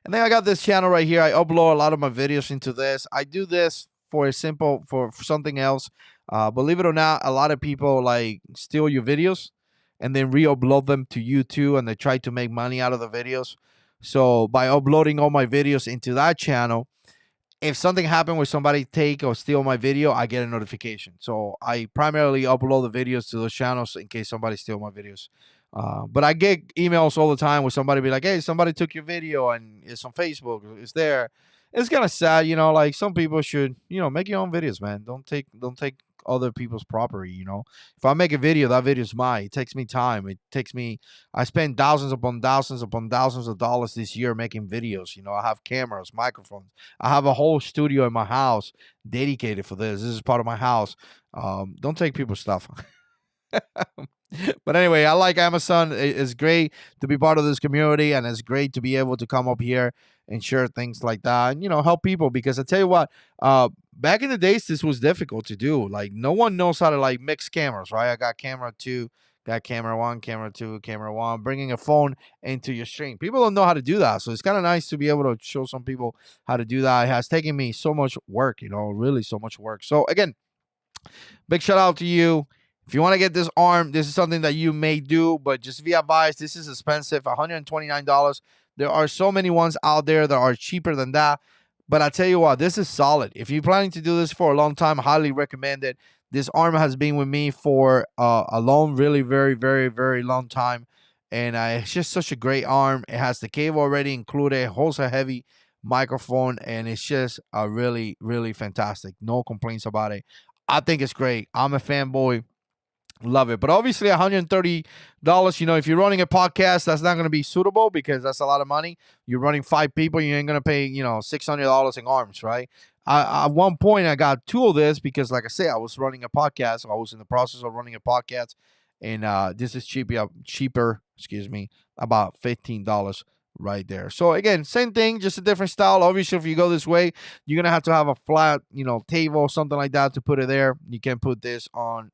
And then I got this channel right here. I upload a lot of my videos into this. I do this for a simple for something else. Believe it or not, a lot of people like steal your videos and then re-upload them to YouTube, and they try to make money out of the videos. So by uploading all my videos into that channel, if something happened where somebody take or steal my video, I get a notification. So I primarily upload the videos to those channels in case somebody steal my videos. But I get emails all the time where somebody be like, "Hey, somebody took your video and it's on Facebook. It's there." It's kind of sad, you know. Like some people should, you know, make your own videos, man. Don't take other people's property. You know, if I make a video, that video is mine. It takes me time. It takes me. I spend thousands upon thousands of dollars this year making videos. You know, I have cameras, microphones. I have a whole studio in my house dedicated for this. This is part of my house. Don't take people's stuff. But anyway, I like Amazon. It's great to be part of this community, and it's great to be able to come up here and share things like that, and you know, help people. Because I tell you what, back in the days, this was difficult to do. Like no one knows how to like mix cameras, right? I got camera two, got camera one, camera two, camera one. Bringing a phone into your stream, people don't know how to do that. So it's kind of nice to be able to show some people how to do that. It has taken me so much work, you know, really so much work. So again, big shout out to you. If you want to get this arm, this is something that you may do, but just be advised, this is expensive, $129. There are so many ones out there that are cheaper than that. But I tell you what, this is solid. If you're planning to do this for a long time, I highly recommend it. This arm has been with me for a long, really, very, very, very long time. And it's just such a great arm. It has the cable already included, it holds a heavy microphone, and it's just a really, really fantastic. No complaints about it. I think it's great. I'm a fanboy. Love it. But obviously, $130, if you're running a podcast, that's not going to be suitable because that's a lot of money. You're running 5 people, you ain't going to pay, $600 in arms, right? At one point, I got two of this because, like I say, I was running a podcast. I was in the process of running a podcast, and this is cheaper, excuse me, about $15 right there. So again, same thing, just a different style. Obviously, if you go this way, you're gonna have to have a flat, table or something like that to put it there. You can put this on,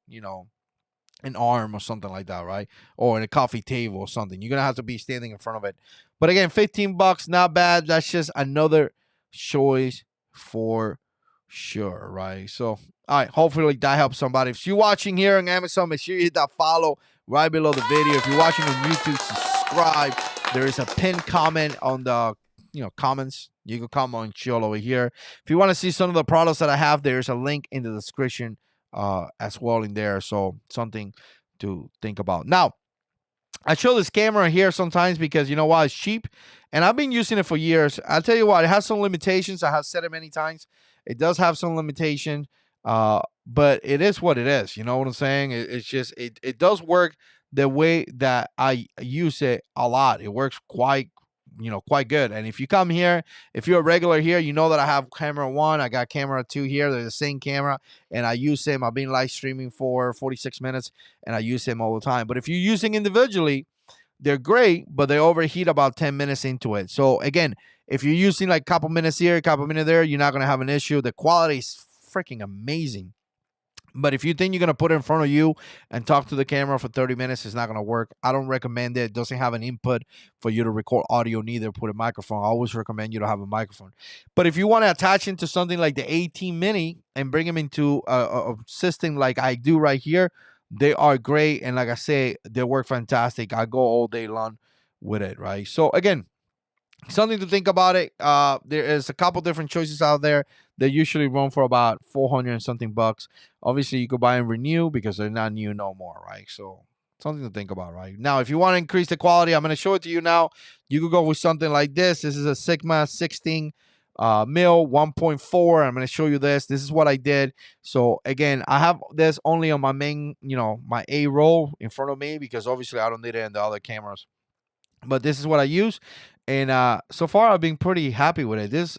an arm or something like that, right? Or in a coffee table or something. You're gonna have to be standing in front of it. But again, $15, not bad. That's just another choice for sure, right? So, all right, hopefully that helps somebody. If you're watching here on Amazon, make sure you hit that follow right below the video. If you're watching on YouTube, subscribe. There is a pinned comment on the comments. You can comment on chill over here. If you want to see some of the products that I have, there's a link in the description as well in there. So something to think about. Now, I show this camera here sometimes because you know why, it's cheap, and I've been using it for years. I'll tell you what, it has some limitations. I have said it many times. It does have some limitations, but it is what it is. You know what I'm saying? It's just it does work the way that I use it a lot. It works quite good. And if you come here, if you're a regular here, you know that I have camera one, I got camera two here. They're the same camera, and I use them. I've been live streaming for 46 minutes, and I use them all the time. But if you're using individually, they're great, but they overheat about 10 minutes into it. So again, if you're using like a couple minutes here, a couple minutes there, you're not gonna have an issue. The quality is freaking amazing. But if you think you're going to put it in front of you and talk to the camera for 30 minutes, it's not going to work. I don't recommend it. It doesn't have an input for you to record audio, neither put a microphone. I always recommend you to have a microphone. But if you want to attach into something like the 18 mini and bring them into a system like I do right here, they are great. And like I say, they work fantastic. I go all day long with it, right? So again, something to think about it. There is a couple different choices out there. They usually run for about 400 and something bucks. Obviously, you could buy and renew because they're not new no more, right? So something to think about, right? Now, if you want to increase the quality, I'm going to show it to you now. You could go with something like this. This is a Sigma 16 mil 1.4. I'm going to show you this. This is what I did. So again, I have this only on my main, my A roll in front of me because obviously I don't need it in the other cameras, but this is what I use, and so far I've been pretty happy with it. This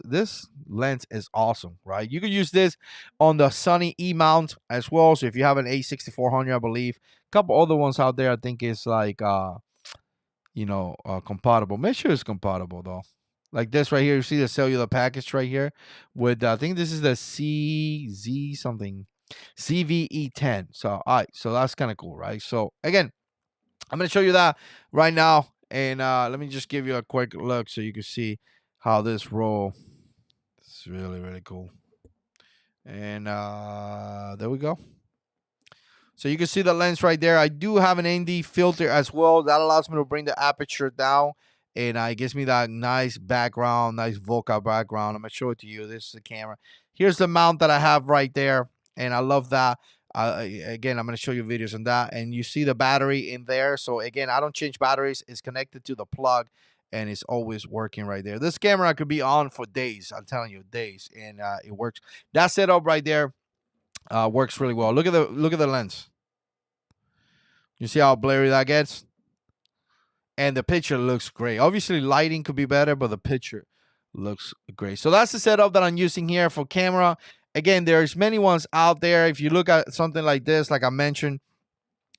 lens is awesome, right? You can use this on the Sony E mount as well. So if you have an A6400, I believe a couple other ones out there, I think it's like compatible. Make sure it's compatible though. Like this right here, you see the cellular package right here with I think this is the CZ something CVE10. So all right, so that's kind of cool, right? So again, I'm going to show you that right now. And let me just give you a quick look so you can see how this roll. It's really, really cool. And there we go. So you can see the lens right there. I do have an ND filter as well. That allows me to bring the aperture down. And it gives me that nice background, nice Volca background. I'm going to show it to you. This is the camera. Here's the mount that I have right there. And I love that. Again, I'm going to show you videos on that. And you see the battery in there. So again, I don't change batteries. It's connected to the plug. And it's always working right there. This camera could be on for days. I'm telling you, days. And it works. That setup right there works really well. Look at the lens. You see how blurry that gets? And the picture looks great. Obviously, lighting could be better, but the picture looks great. So that's the setup that I'm using here for camera. Again, there's many ones out there. If you look at something like this, like I mentioned,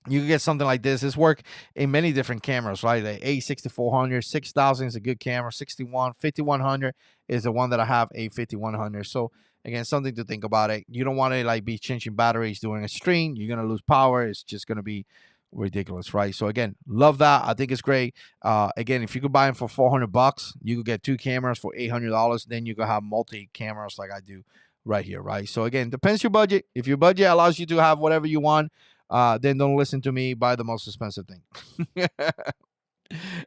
you can get something like this. This work in many different cameras, right? The A6400, 6000 is a good camera. 61, 5100 is the one that I have, a 5100. So again, something to think about it. You don't want to like be changing batteries during a stream. You're gonna lose power. It's just gonna be ridiculous, right? So again, love that. I think it's great. Again, if you could buy them for $400, you could get two cameras for $800. Then you could have multi cameras like I do right here, right? So again, depends your budget. If your budget allows you to have whatever you want, then don't listen to me. Buy the most expensive thing.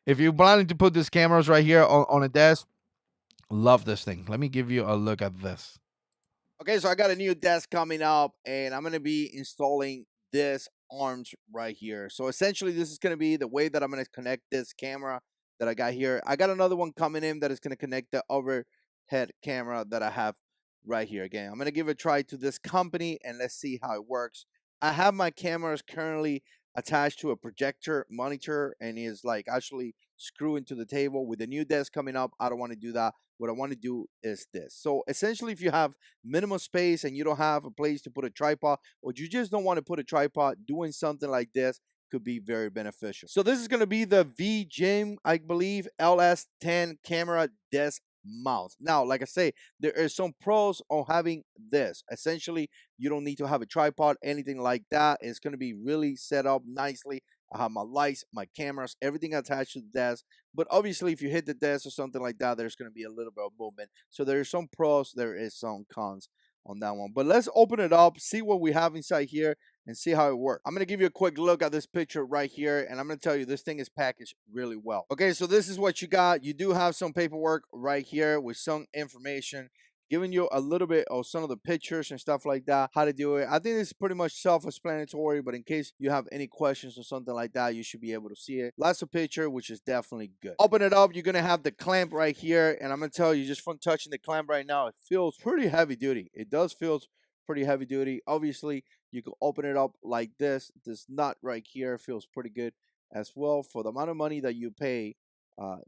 If you're planning to put these cameras right here on a desk, love this thing. Let me give you a look at this. Okay, so I got a new desk coming up, and I'm going to be installing this arms right here. So essentially, this is going to be the way that I'm going to connect this camera that I got here. I got another one coming in that is going to connect the overhead camera that I have right here. Again, I'm going to give it a try to this company, and let's see how it works. I have my cameras currently attached to a projector monitor and is like actually screw into the table. With the new desk coming up, I don't want to do that. What I want to do is this. So essentially, if you have minimal space and you don't have a place to put a tripod, or you just don't want to put a tripod, doing something like this could be very beneficial. So this is going to be the V Jim, I believe, LS10 camera desk mount. Now, like I say, there are some pros on having this. Essentially, you don't need to have a tripod, anything like that. It's going to be really set up nicely. I have my lights, my cameras, everything attached to the desk. But obviously, if you hit the desk or something like that, there's going to be a little bit of movement. So there are some pros, there is some cons on that one. But let's open it up, see what we have inside here, and see how it works. I'm going to give you a quick look at this picture right here, and I'm going to tell you this thing is packaged really well. Okay, so this is what you got. You do have some paperwork right here with some information, giving you a little bit of some of the pictures and stuff like that, how to do it. I think it's pretty much self-explanatory, but in case you have any questions or something like that, you should be able to see it. Lots of picture, which is definitely good. Open it up, you're gonna have the clamp right here, and I'm gonna tell you, just from touching the clamp right now, it feels pretty heavy duty. It does feel pretty heavy duty. Obviously, you can open it up like this. This nut right here feels pretty good as well for the amount of money that you pay.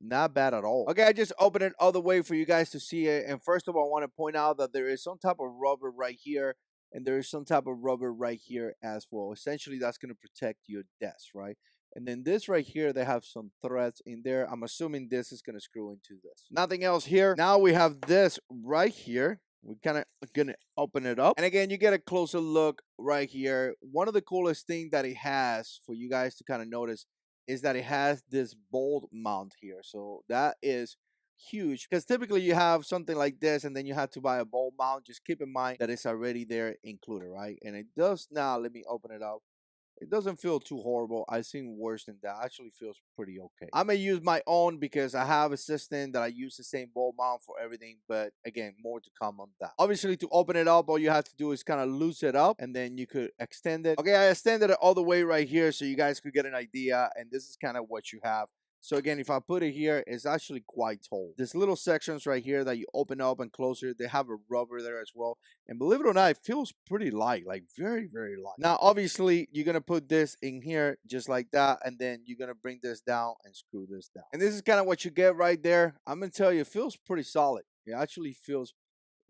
Not bad at all. Okay, I just opened it all the way for you guys to see it. And first of all, I want to point out that there is some type of rubber right here, and there is some type of rubber right here as well. Essentially, that's going to protect your desk, right? And then this right here, they have some threads in there. I'm assuming this is going to screw into this. Nothing else here. Now we have this right here. We're kind of gonna open it up, and again, you get a closer look right here. One of the coolest thing that it has for you guys to kind of notice is that it has this bolt mount here. So that is huge, because typically you have something like this and then you have to buy a bolt mount. Just keep in mind that it's already there included, right? And it does now. Let me open it up. It doesn't feel too horrible. I've seen worse than that. Actually feels pretty okay. I'm gonna use my own because I have a system that I use the same ball mount for everything. But again, more to come on that. Obviously, to open it up, all you have to do is kind of loose it up, and then you could extend it. Okay, I extended it all the way right here so you guys could get an idea. And this is kind of what you have. So again, if I put it here, it's actually quite tall. There's little sections right here that you open up and close it. They have a rubber there as well. And believe it or not, it feels pretty light, like very, very light. Now, obviously, you're going to put this in here just like that. And then you're going to bring this down and screw this down. And this is kind of what you get right there. I'm going to tell you, it feels pretty solid. It actually feels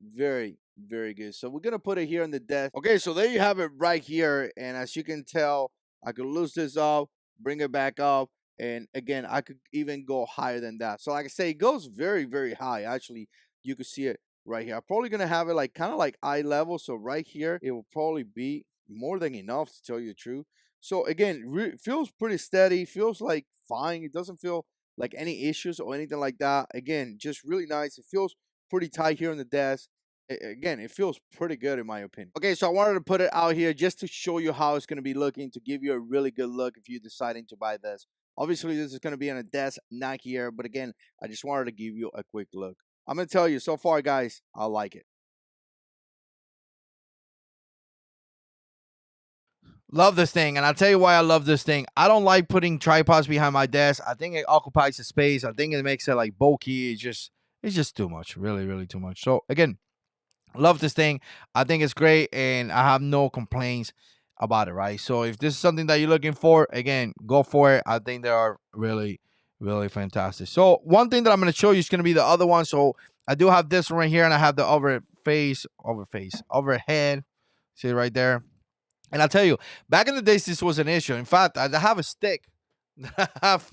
very, very good. So we're going to put it here on the desk. Okay, so there you have it right here. And as you can tell, I could loose this up, bring it back up. And again, I could even go higher than that. So like I say, it goes very, very high. Actually, you can see it right here. I'm probably gonna have it like kind of like eye level. So right here, it will probably be more than enough to tell you the truth. So again, feels pretty steady. Feels like fine. It doesn't feel like any issues or anything like that. Again, just really nice. It feels pretty tight here on the desk. Again, it feels pretty good in my opinion. Okay, so I wanted to put it out here just to show you how it's going to be looking, to give you a really good look if you're deciding to buy this. Obviously, this is going to be on a desk, not here. But again, I just wanted to give you a quick look. I'm going to tell you, so far, guys, I like it. Love this thing, and I'll tell you why I love this thing. I don't like putting tripods behind my desk. I think it occupies the space. I think it makes it like bulky. It's just too much, really, really too much. So again, love this thing. I think it's great, and I have no complaints about it. Right. So if this is something that you're looking for, again, go for it. I think they are really, really fantastic. So one thing that I'm going to show you is going to be the other one. So I do have this one right here, and I have the overhead. See it right there. And I'll tell you, back in the days, this was an issue. In fact, I have a stick that I have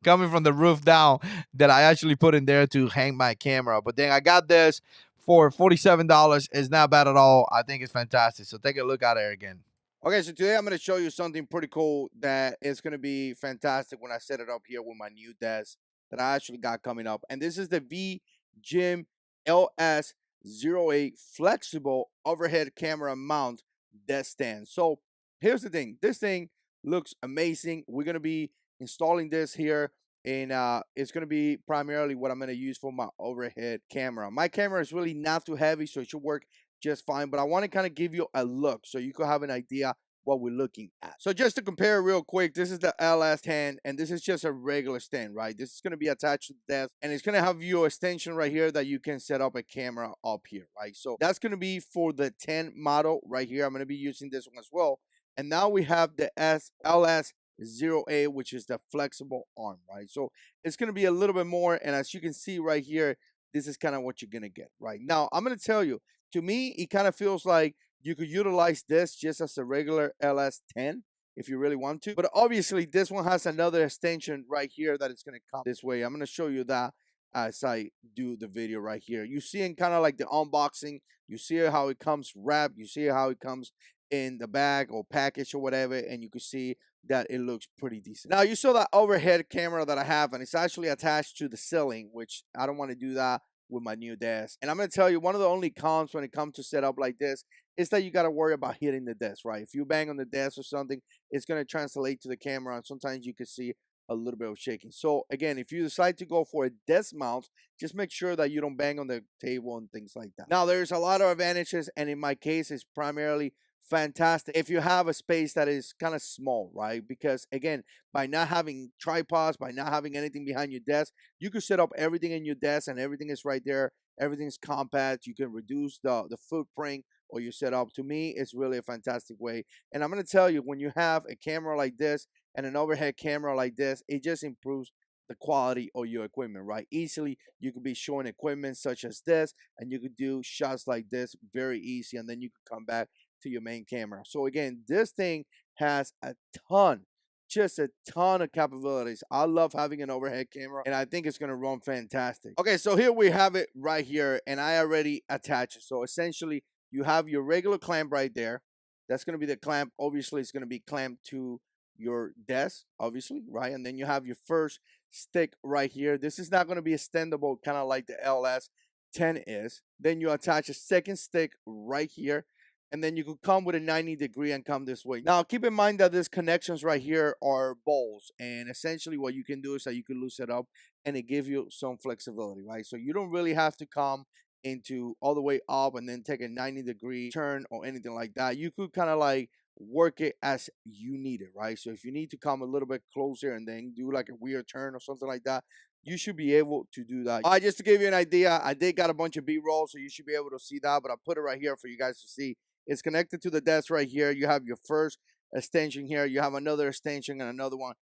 coming from the roof down that I actually put in there to hang my camera. But then I got this for $47. It's not bad at all. I think it's fantastic. So take a look at it again. Okay, so today I'm going to show you something pretty cool that is going to be fantastic when I set it up here with my new desk that I actually got coming up. And this is the V Jim LS08 flexible overhead camera mount desk stand. So here's the thing. This thing looks amazing. We're going to be installing this here, and it's going to be primarily what I'm going to use for my overhead camera. My camera is really not too heavy, so it should work just fine, but I want to kind of give you a look so you could have an idea what we're looking at. So just to compare real quick, this is the LS10 and this is just a regular stand, right? This is going to be attached to the desk and it's going to have your extension right here that you can set up a camera up here, right? So that's going to be for the 10 model right here. I'm going to be using this one as well. And now we have the LS0A, which is the flexible arm, right? So it's going to be a little bit more. And as you can see right here, this is kind of what you're going to get, right? Now, I'm going to tell you, to me, it kind of feels like you could utilize this just as a regular LS10 if you really want to. But obviously, this one has another extension right here that is going to come this way. I'm going to show you that as I do the video right here. You see in kind of like the unboxing, you see how it comes wrapped, you see how it comes in the bag or package or whatever, and you can see that it looks pretty decent. Now, you saw that overhead camera that I have, and it's actually attached to the ceiling, which I don't want to do that with my new desk. And I'm going to tell you, one of the only cons when it comes to set up like this is that you got to worry about hitting the desk, right? If you bang on the desk or something, it's going to translate to the camera, and sometimes you can see a little bit of shaking. So again, if you decide to go for a desk mount, just make sure that you don't bang on the table and things like that. Now, there's a lot of advantages, and in my case, it's primarily fantastic if you have a space that is kind of small, right? Because again, by not having tripods, by not having anything behind your desk, you can set up everything in your desk and everything is right there. Everything's compact. You can reduce the footprint or your setup. To me, it's really a fantastic way. And I'm going to tell you, when you have a camera like this and an overhead camera like this, it just improves the quality of your equipment, right? Easily, you could be showing equipment such as this, and you could do shots like this very easy, and then you could come back to your main camera. So again, this thing has a ton, just a ton of capabilities. I love having an overhead camera, and I think it's going to run fantastic. Okay, so here we have it right here, and I already attached it. So essentially, you have your regular clamp right there. That's going to be the clamp. Obviously, it's going to be clamped to your desk, obviously, right? And then you have your first stick right here. This is not going to be extendable, kind of like the LS10 is. Then you attach a second stick right here, and then you could come with a 90-degree and come this way. Now, keep in mind that these connections right here are balls, and essentially what you can do is that you can loose it up, and it gives you some flexibility, right? So you don't really have to come into all the way up and then take a 90-degree turn or anything like that. You could kind of like work it as you need it, right? So if you need to come a little bit closer and then do like a weird turn or something like that, you should be able to do that. All right, just to give you an idea, I did got a bunch of B-roll, so you should be able to see that, but I put it right here for you guys to see. It's connected to the desk right here. You have your first extension here. You have another extension and another one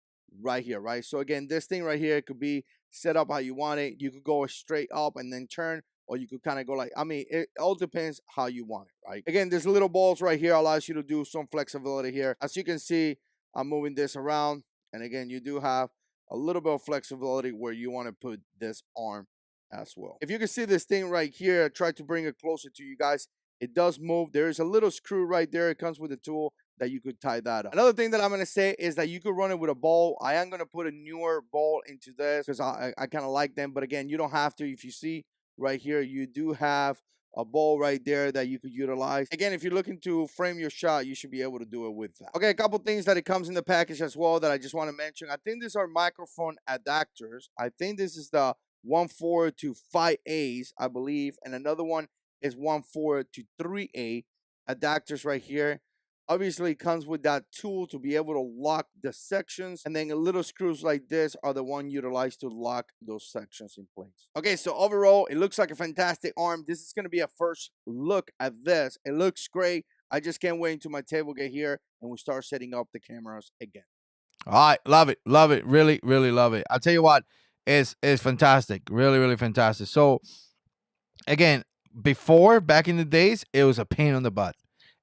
right here, right? So again, this thing right here could be set up how you want it. You could go straight up and then turn, or you could kind of go like, I mean, it all depends how you want it, right? Again, this little balls right here allows you to do some flexibility here. As you can see, I'm moving this around. And again, you do have a little bit of flexibility where you want to put this arm as well. If you can see this thing right here, I tried to bring it closer to you guys. It does move. There is a little screw right there. It comes with a tool that you could tie that up. Another thing that I'm going to say is that you could run it with a ball. I am going to put a newer ball into this because I kind of like them. But again, you don't have to. If you see right here, you do have a ball right there that you could utilize. Again, if you're looking to frame your shot, you should be able to do it with that. Okay, a couple things that it comes in the package as well that I just want to mention. I think these are microphone adapters. I think this is the 1.4 to 5A's, I believe. And another one is 1.4 to 3A adapters right here. Obviously, it comes with that tool to be able to lock the sections, and then little screws like this are the one utilized to lock those sections in place. Okay, so overall, it looks like a fantastic arm. This is going to be a first look at this. It looks great. I just can't wait until my table get here and we start setting up the cameras again. All right, love it, really, really love it. I'll tell you what, it's fantastic, really, really fantastic. So again, before back in the days, it was a pain on the butt.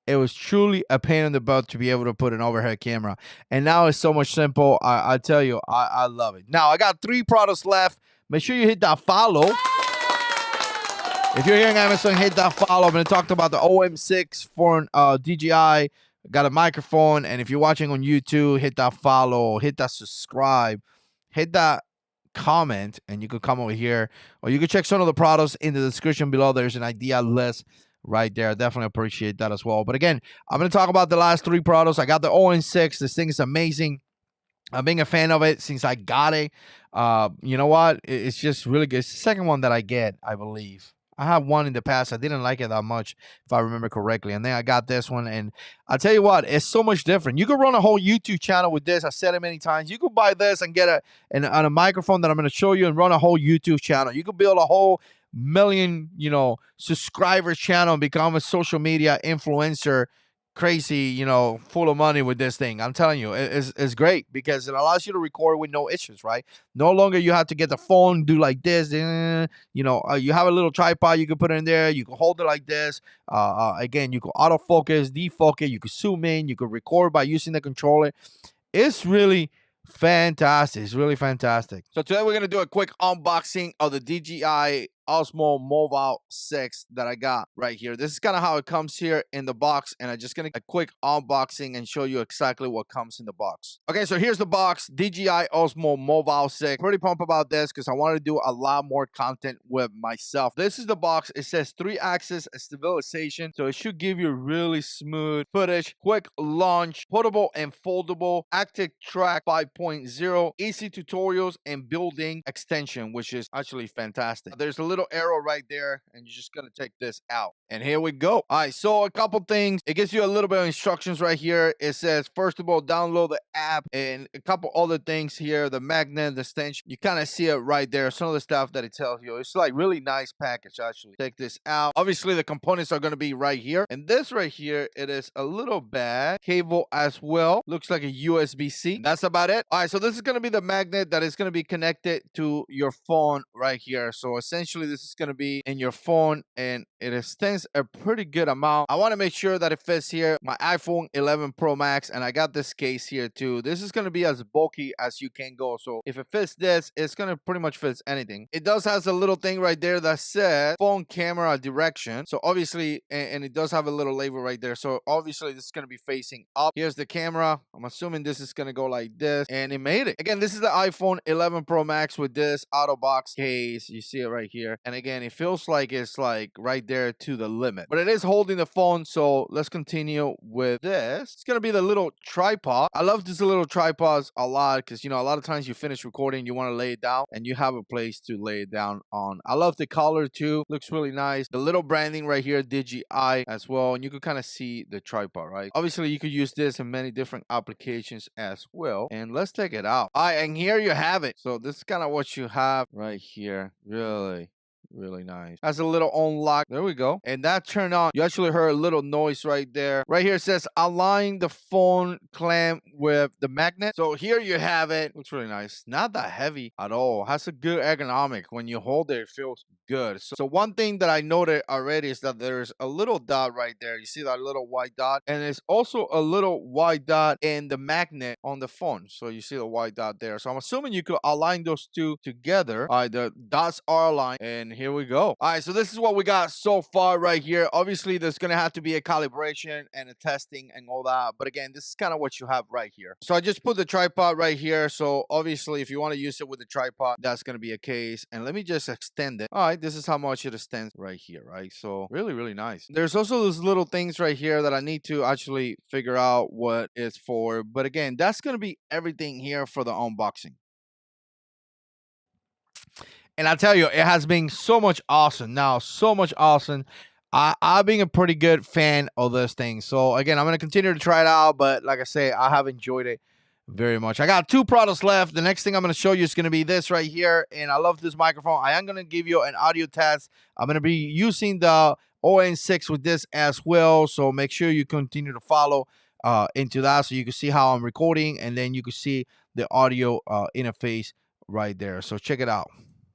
It was truly a pain in the butt to be able to put an overhead camera, and now it's so much simple. I tell you, I love it. Now I got 3 products left. Make sure you hit that follow. If you're here on Amazon, hit that follow. I'm going to talk about the OM6 for DJI. Got a microphone, and if you're watching on YouTube, hit that follow, hit that subscribe, hit that comment, and you could come over here, or you can check some of the products in the description below. There's an idea list right there. Definitely appreciate that as well. But again, I'm going to talk about the last 3 products. I got the OM6. This thing is amazing. I'm being a fan of it since I got it. You know what? It's just really good. It's the second one that I get, I believe. I had one in the past. I didn't like it that much, if I remember correctly. And then I got this one, and I tell you what, it's so much different. You could run a whole YouTube channel with this. I said it many times. You could buy this and get a microphone that I'm going to show you and run a whole YouTube channel. You could build a whole million, subscribers channel and become a social media influencer, crazy, full of money with this thing. I'm telling you, it's great because it allows you to record with no issues, right? No longer you have to get the phone, do like this. You have a little tripod you can put in there. You can hold it like this. Again, you can autofocus, defocus. You can zoom in. You can record by using the controller. It's really fantastic. It's really fantastic. So today we're gonna do a quick unboxing of the DJI Osmo Mobile 6 that I got right here. This is kind of how it comes here in the box, and I'm just gonna a quick unboxing and show you exactly what comes in the box. Okay, so here's the box, DJI Osmo Mobile 6. Pretty pumped about this because I wanted to do a lot more content with myself. This is the box. It says 3-axis stabilization, so it should give you really smooth footage, quick launch, portable and foldable, active track 5.0, easy tutorials, and building extension, which is actually fantastic. There's a little arrow right there, and you're just gonna take this out. And here we go. All right, so a couple things. It gives you a little bit of instructions right here. It says, first of all, download the app, and a couple other things here. The magnet, the extension. You kind of see it right there. Some of the stuff that it tells you. It's like really nice package, actually. Take this out. Obviously, the components are going to be right here. And this right here, it is a little bag. Cable as well. Looks like a USB-C. That's about it. All right, so this is going to be the magnet that is going to be connected to your phone right here. So essentially, this is going to be in your phone, and it extends a pretty good amount. I want to make sure that it fits here. My iPhone 11 Pro Max, and I got this case here too. This is going to be as bulky as you can go. So if it fits this, it's going to pretty much fit anything. It does has a little thing right there that says phone camera direction. So obviously, and it does have a little label right there. So obviously this is going to be facing up. Here's the camera. I'm assuming this is going to go like this, and it made it. Again, this is the iPhone 11 Pro Max with this auto box case. You see it right here. And again, it feels like it's like right there to the limit, but it is holding the phone. So let's continue with this. It's gonna be the little tripod. I love these little tripods a lot because a lot of times you finish recording, you want to lay it down, and you have a place to lay it down on. I love the color too. Looks really nice. The little branding right here, DJI as well, and you can kind of see the tripod, right? Obviously, you could use this in many different applications as well. And let's take it out. All right, and here you have it. So this is kind of what you have right here. Really nice. Has a little unlock. There we go. And that turned on. You actually heard a little noise right there. Right here it says align the phone clamp with the magnet. So here you have it. Looks really nice. Not that heavy at all. Has a good ergonomic. When you hold it, it feels good. So one thing that I noted already is that there's a little dot right there. You see that little white dot? And there's also a little white dot in the magnet on the phone. So you see the white dot there. So I'm assuming you could align those two together. All right, the dots are aligned, and here we go. All right, so this is what we got so far right here. Obviously, there's gonna have to be a calibration and a testing and all that, but again, this is kind of what you have right here. So I just put the tripod right here. So obviously, if you want to use it with the tripod, that's gonna be a case. And let me just extend it. All right, this is how much it extends right here, right? So really nice. There's also those little things right here that I need to actually figure out what it's for, but again, that's gonna be everything here for the unboxing. And I tell you, it has been so much awesome. Now, so much awesome. I've been a pretty good fan of this thing. So again, I'm gonna continue to try it out. But like I say, I have enjoyed it very much. I got 2 products left. The next thing I'm gonna show you is gonna be this right here. And I love this microphone. I am gonna give you an audio test. I'm gonna be using the ON6 with this as well. So make sure you continue to follow into that so you can see how I'm recording, and then you can see the audio interface right there. So check it out.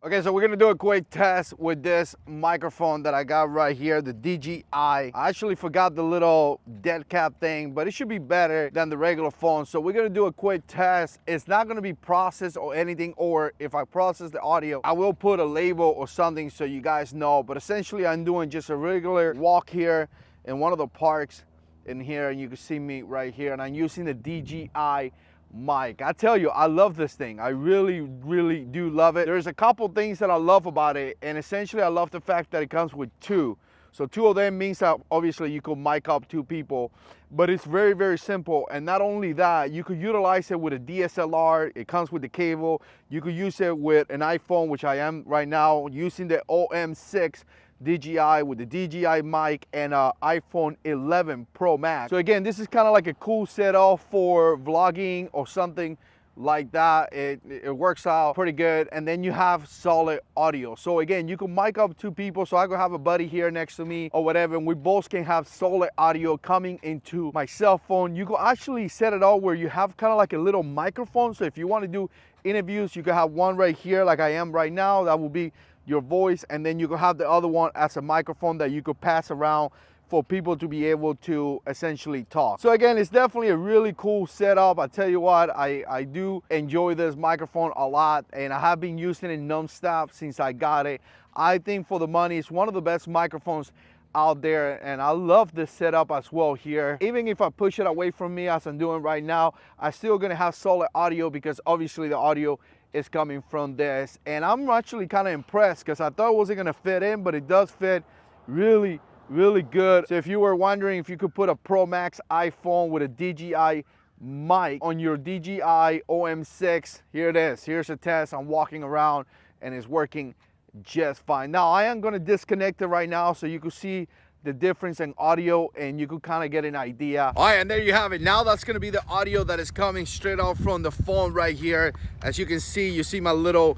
Okay, so we're gonna do a quick test with this microphone that I got right here, the DJI. I actually forgot the little dead cap thing, but it should be better than the regular phone. So we're gonna do a quick test. It's not gonna be processed or anything, or if I process the audio, I will put a label or something so you guys know. But essentially, I'm doing just a regular walk here in one of the parks in here, and you can see me right here, and I'm using the DJI mic. I tell you, I love this thing. I really do love it. There's a couple things that I love about it, and essentially I love the fact that it comes with 2. So 2 of them means that obviously you could mic up 2 people, but it's very simple. And not only that, you could utilize it with a DSLR. It comes with the cable. You could use it with an iPhone, which I am right now using the OM6. DJI with the DJI mic and iPhone 11 Pro Max. So again, this is kind of like a cool setup for vlogging or something like that. It works out pretty good. And then you have solid audio. So again, you can mic up two people. So I could have a buddy here next to me or whatever, and we both can have solid audio coming into my cell phone. You can actually set it up where you have kind of like a little microphone. So if you want to do interviews, you can have one right here like I am right now. That will be your voice, and then you can have the other one as a microphone that you could pass around for people to be able to essentially talk. So again, it's definitely a really cool setup. I tell you what, I do enjoy this microphone a lot, and I have been using it nonstop since I got it. I think for the money, it's one of the best microphones out there, and I love this setup as well here. Even if I push it away from me as I'm doing right now, I'm still gonna have solid audio because obviously the audio is coming from this. And I'm actually kind of impressed because I thought it wasn't gonna fit in, but it does fit really, really good. So if you were wondering if you could put a Pro Max iPhone with a DJI mic on your DJI OM6, here it is. Here's a test. I'm walking around and it's working just fine. Now I am going to disconnect it right now so you can see the difference in audio and you could kind of get an idea. All right, and there you have it. Now that's going to be the audio that is coming straight out from the phone right here. As you can see, you see my little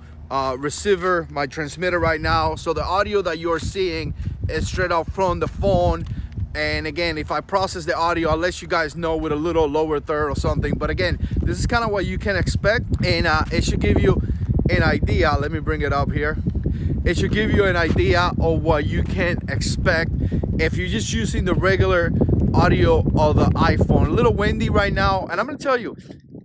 receiver, my transmitter right now. So the audio that you're seeing is straight out from the phone. And again, if I process the audio, I'll let you guys know with a little lower third or something. But again, this is kind of what you can expect, and it should give you an idea. Let me bring it up here. It should give you an idea of what you can expect if you're just using the regular audio of the iPhone. A little windy right now, and I'm gonna tell you,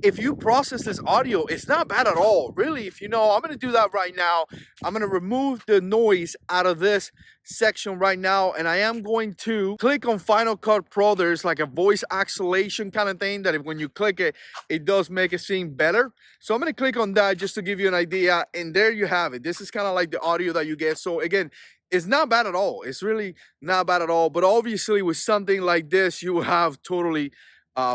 if you process this audio, it's not bad at all. Really, if you know, I'm gonna do that right now. I'm gonna remove the noise out of this section right now, and I am going to click on Final Cut Pro. There's like a voice acceleration kind of thing that if when you click it, it does make it seem better. So I'm gonna click on that just to give you an idea, and there you have it. This is kind of like the audio that you get. So again, it's not bad at all. It's really not bad at all. But obviously with something like this, you will have totally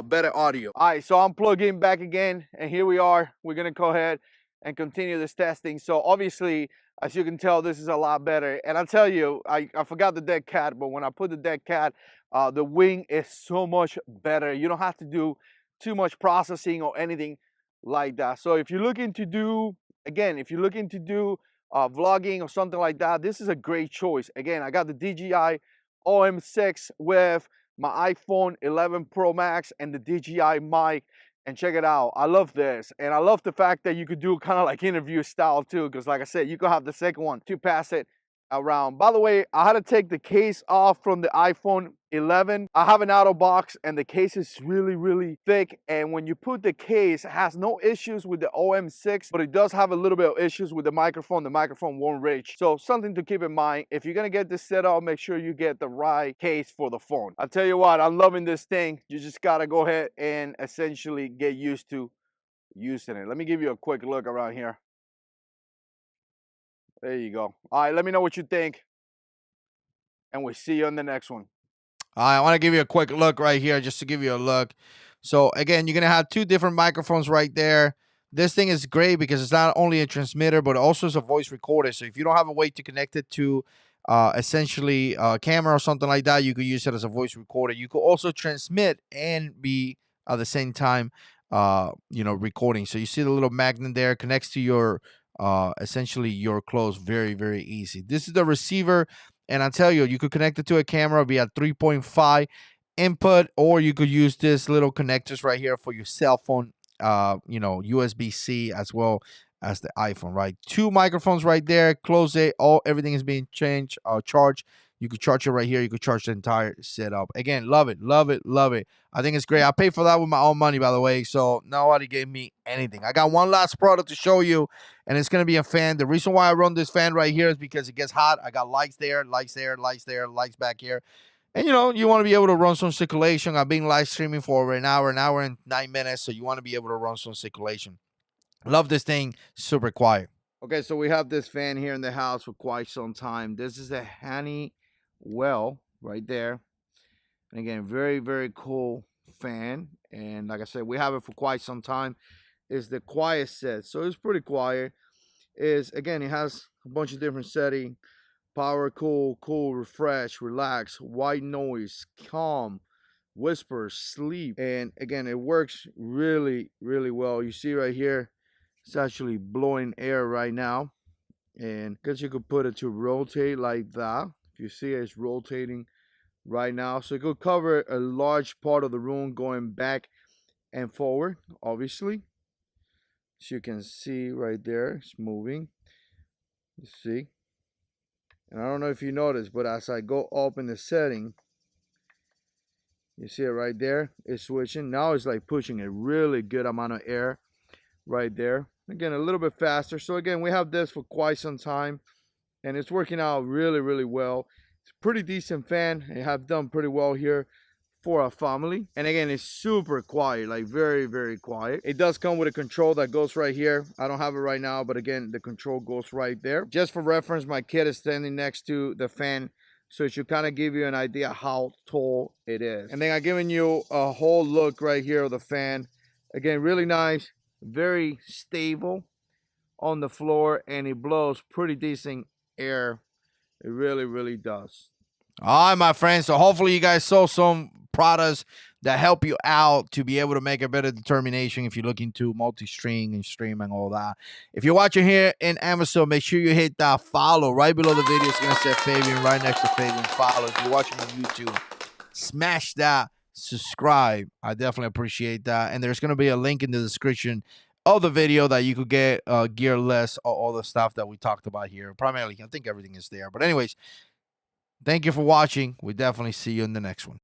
better audio. All right, so I'm plugging back again, and here we are. We're gonna go ahead and continue this testing. So obviously, as you can tell, this is a lot better. And I'll tell you, I forgot the dead cat, but when I put the dead cat, the wing is so much better. You don't have to do too much processing or anything like that. So if you're looking to do, again, if you're looking to do vlogging or something like that, this is a great choice. Again, I got the DJI OM6 with my iPhone 11 Pro Max and the DJI mic, and check it out. I love this, and I love the fact that you could do kind of like interview style too, because like I said, you could have the second one to pass it around. By the way, I had to take the case off from the iPhone 11. I have an auto box, and the case is really, really thick, and when you put the case, it has no issues with the OM6, but it does have a little bit of issues with the microphone. The microphone won't reach. So something to keep in mind. If you're gonna get this set up, make sure you get the right case for the phone. I'll tell you what, I'm loving this thing. You just gotta go ahead and essentially get used to using it. Let me give you a quick look around here. There you go. All right, let me know what you think, and we'll see you on the next one. I want to give you a quick look right here just to give you a look. So again, you're going to have two different microphones right there. This thing is great because it's not only a transmitter, but also is a voice recorder. So if you don't have a way to connect it to essentially a camera or something like that, you could use it as a voice recorder. You could also transmit and be at the same time, recording. So you see the little magnet there connects to your essentially your clothes. Very, very easy. This is the receiver. And I tell you, you could connect it to a camera via 3.5 input, or you could use this little connectors right here for your cell phone, USB-C as well as the iPhone, right? Two microphones right there. Close it. Everything is being charged. You could charge it right here. You could charge the entire setup. Again, love it, love it, love it. I think it's great. I paid for that with my own money, by the way, so nobody gave me anything. I got one last product to show you, and it's going to be a fan. The reason why I run this fan right here is because it gets hot. I got lights there, lights there, lights there, lights back here. And, you want to be able to run some circulation. I've been live streaming for over an hour and 9 minutes, so you want to be able to run some circulation. Love this thing. Super quiet. Okay, so we have this fan here in the house for quite some time. This is a Honeywell right there. And again, very, very cool fan. And like I said, we have it for quite some time. It's the quiet set. So it's pretty quiet. Again, it has a bunch of different settings. Power, cool, cool, refresh, relax, white noise, calm, whisper, sleep. And again, it works really, really well. You see right here, it's actually blowing air right now. And because you could put it to rotate like that. If you see it's rotating right now. So it could cover a large part of the room going back and forward, obviously. As you can see right there, it's moving. You see? And I don't know if you notice, but as I go up in the setting, you see it right there, it's switching. Now it's like pushing a really good amount of air right there. Again, a little bit faster. So again, we have this for quite some time, and it's working out really, really well. It's a pretty decent fan. I have done pretty well here for a family. And again, it's super quiet, like very, very quiet. It does come with a control that goes right here. I don't have it right now, but again, the control goes right there. Just for reference, my kid is standing next to the fan, so it should kind of give you an idea how tall it is. And then I'm giving you a whole look right here of the fan. Again, really nice, very stable on the floor, and it blows pretty decent air. It really, really does. All right, my friends. So hopefully you guys saw some products that help you out to be able to make a better determination if you're looking to multi-stream and stream and all that. If you're watching here in Amazon, make sure you hit that follow right below the video. It's going to say Fabian right next to Fabian. Follow. If you're watching on YouTube, smash that subscribe. I definitely appreciate that. And there's going to be a link in the description of the video that you could get gear list or all the stuff that we talked about here. Primarily, I think everything is there. But anyways, thank you for watching. We definitely see you in the next one.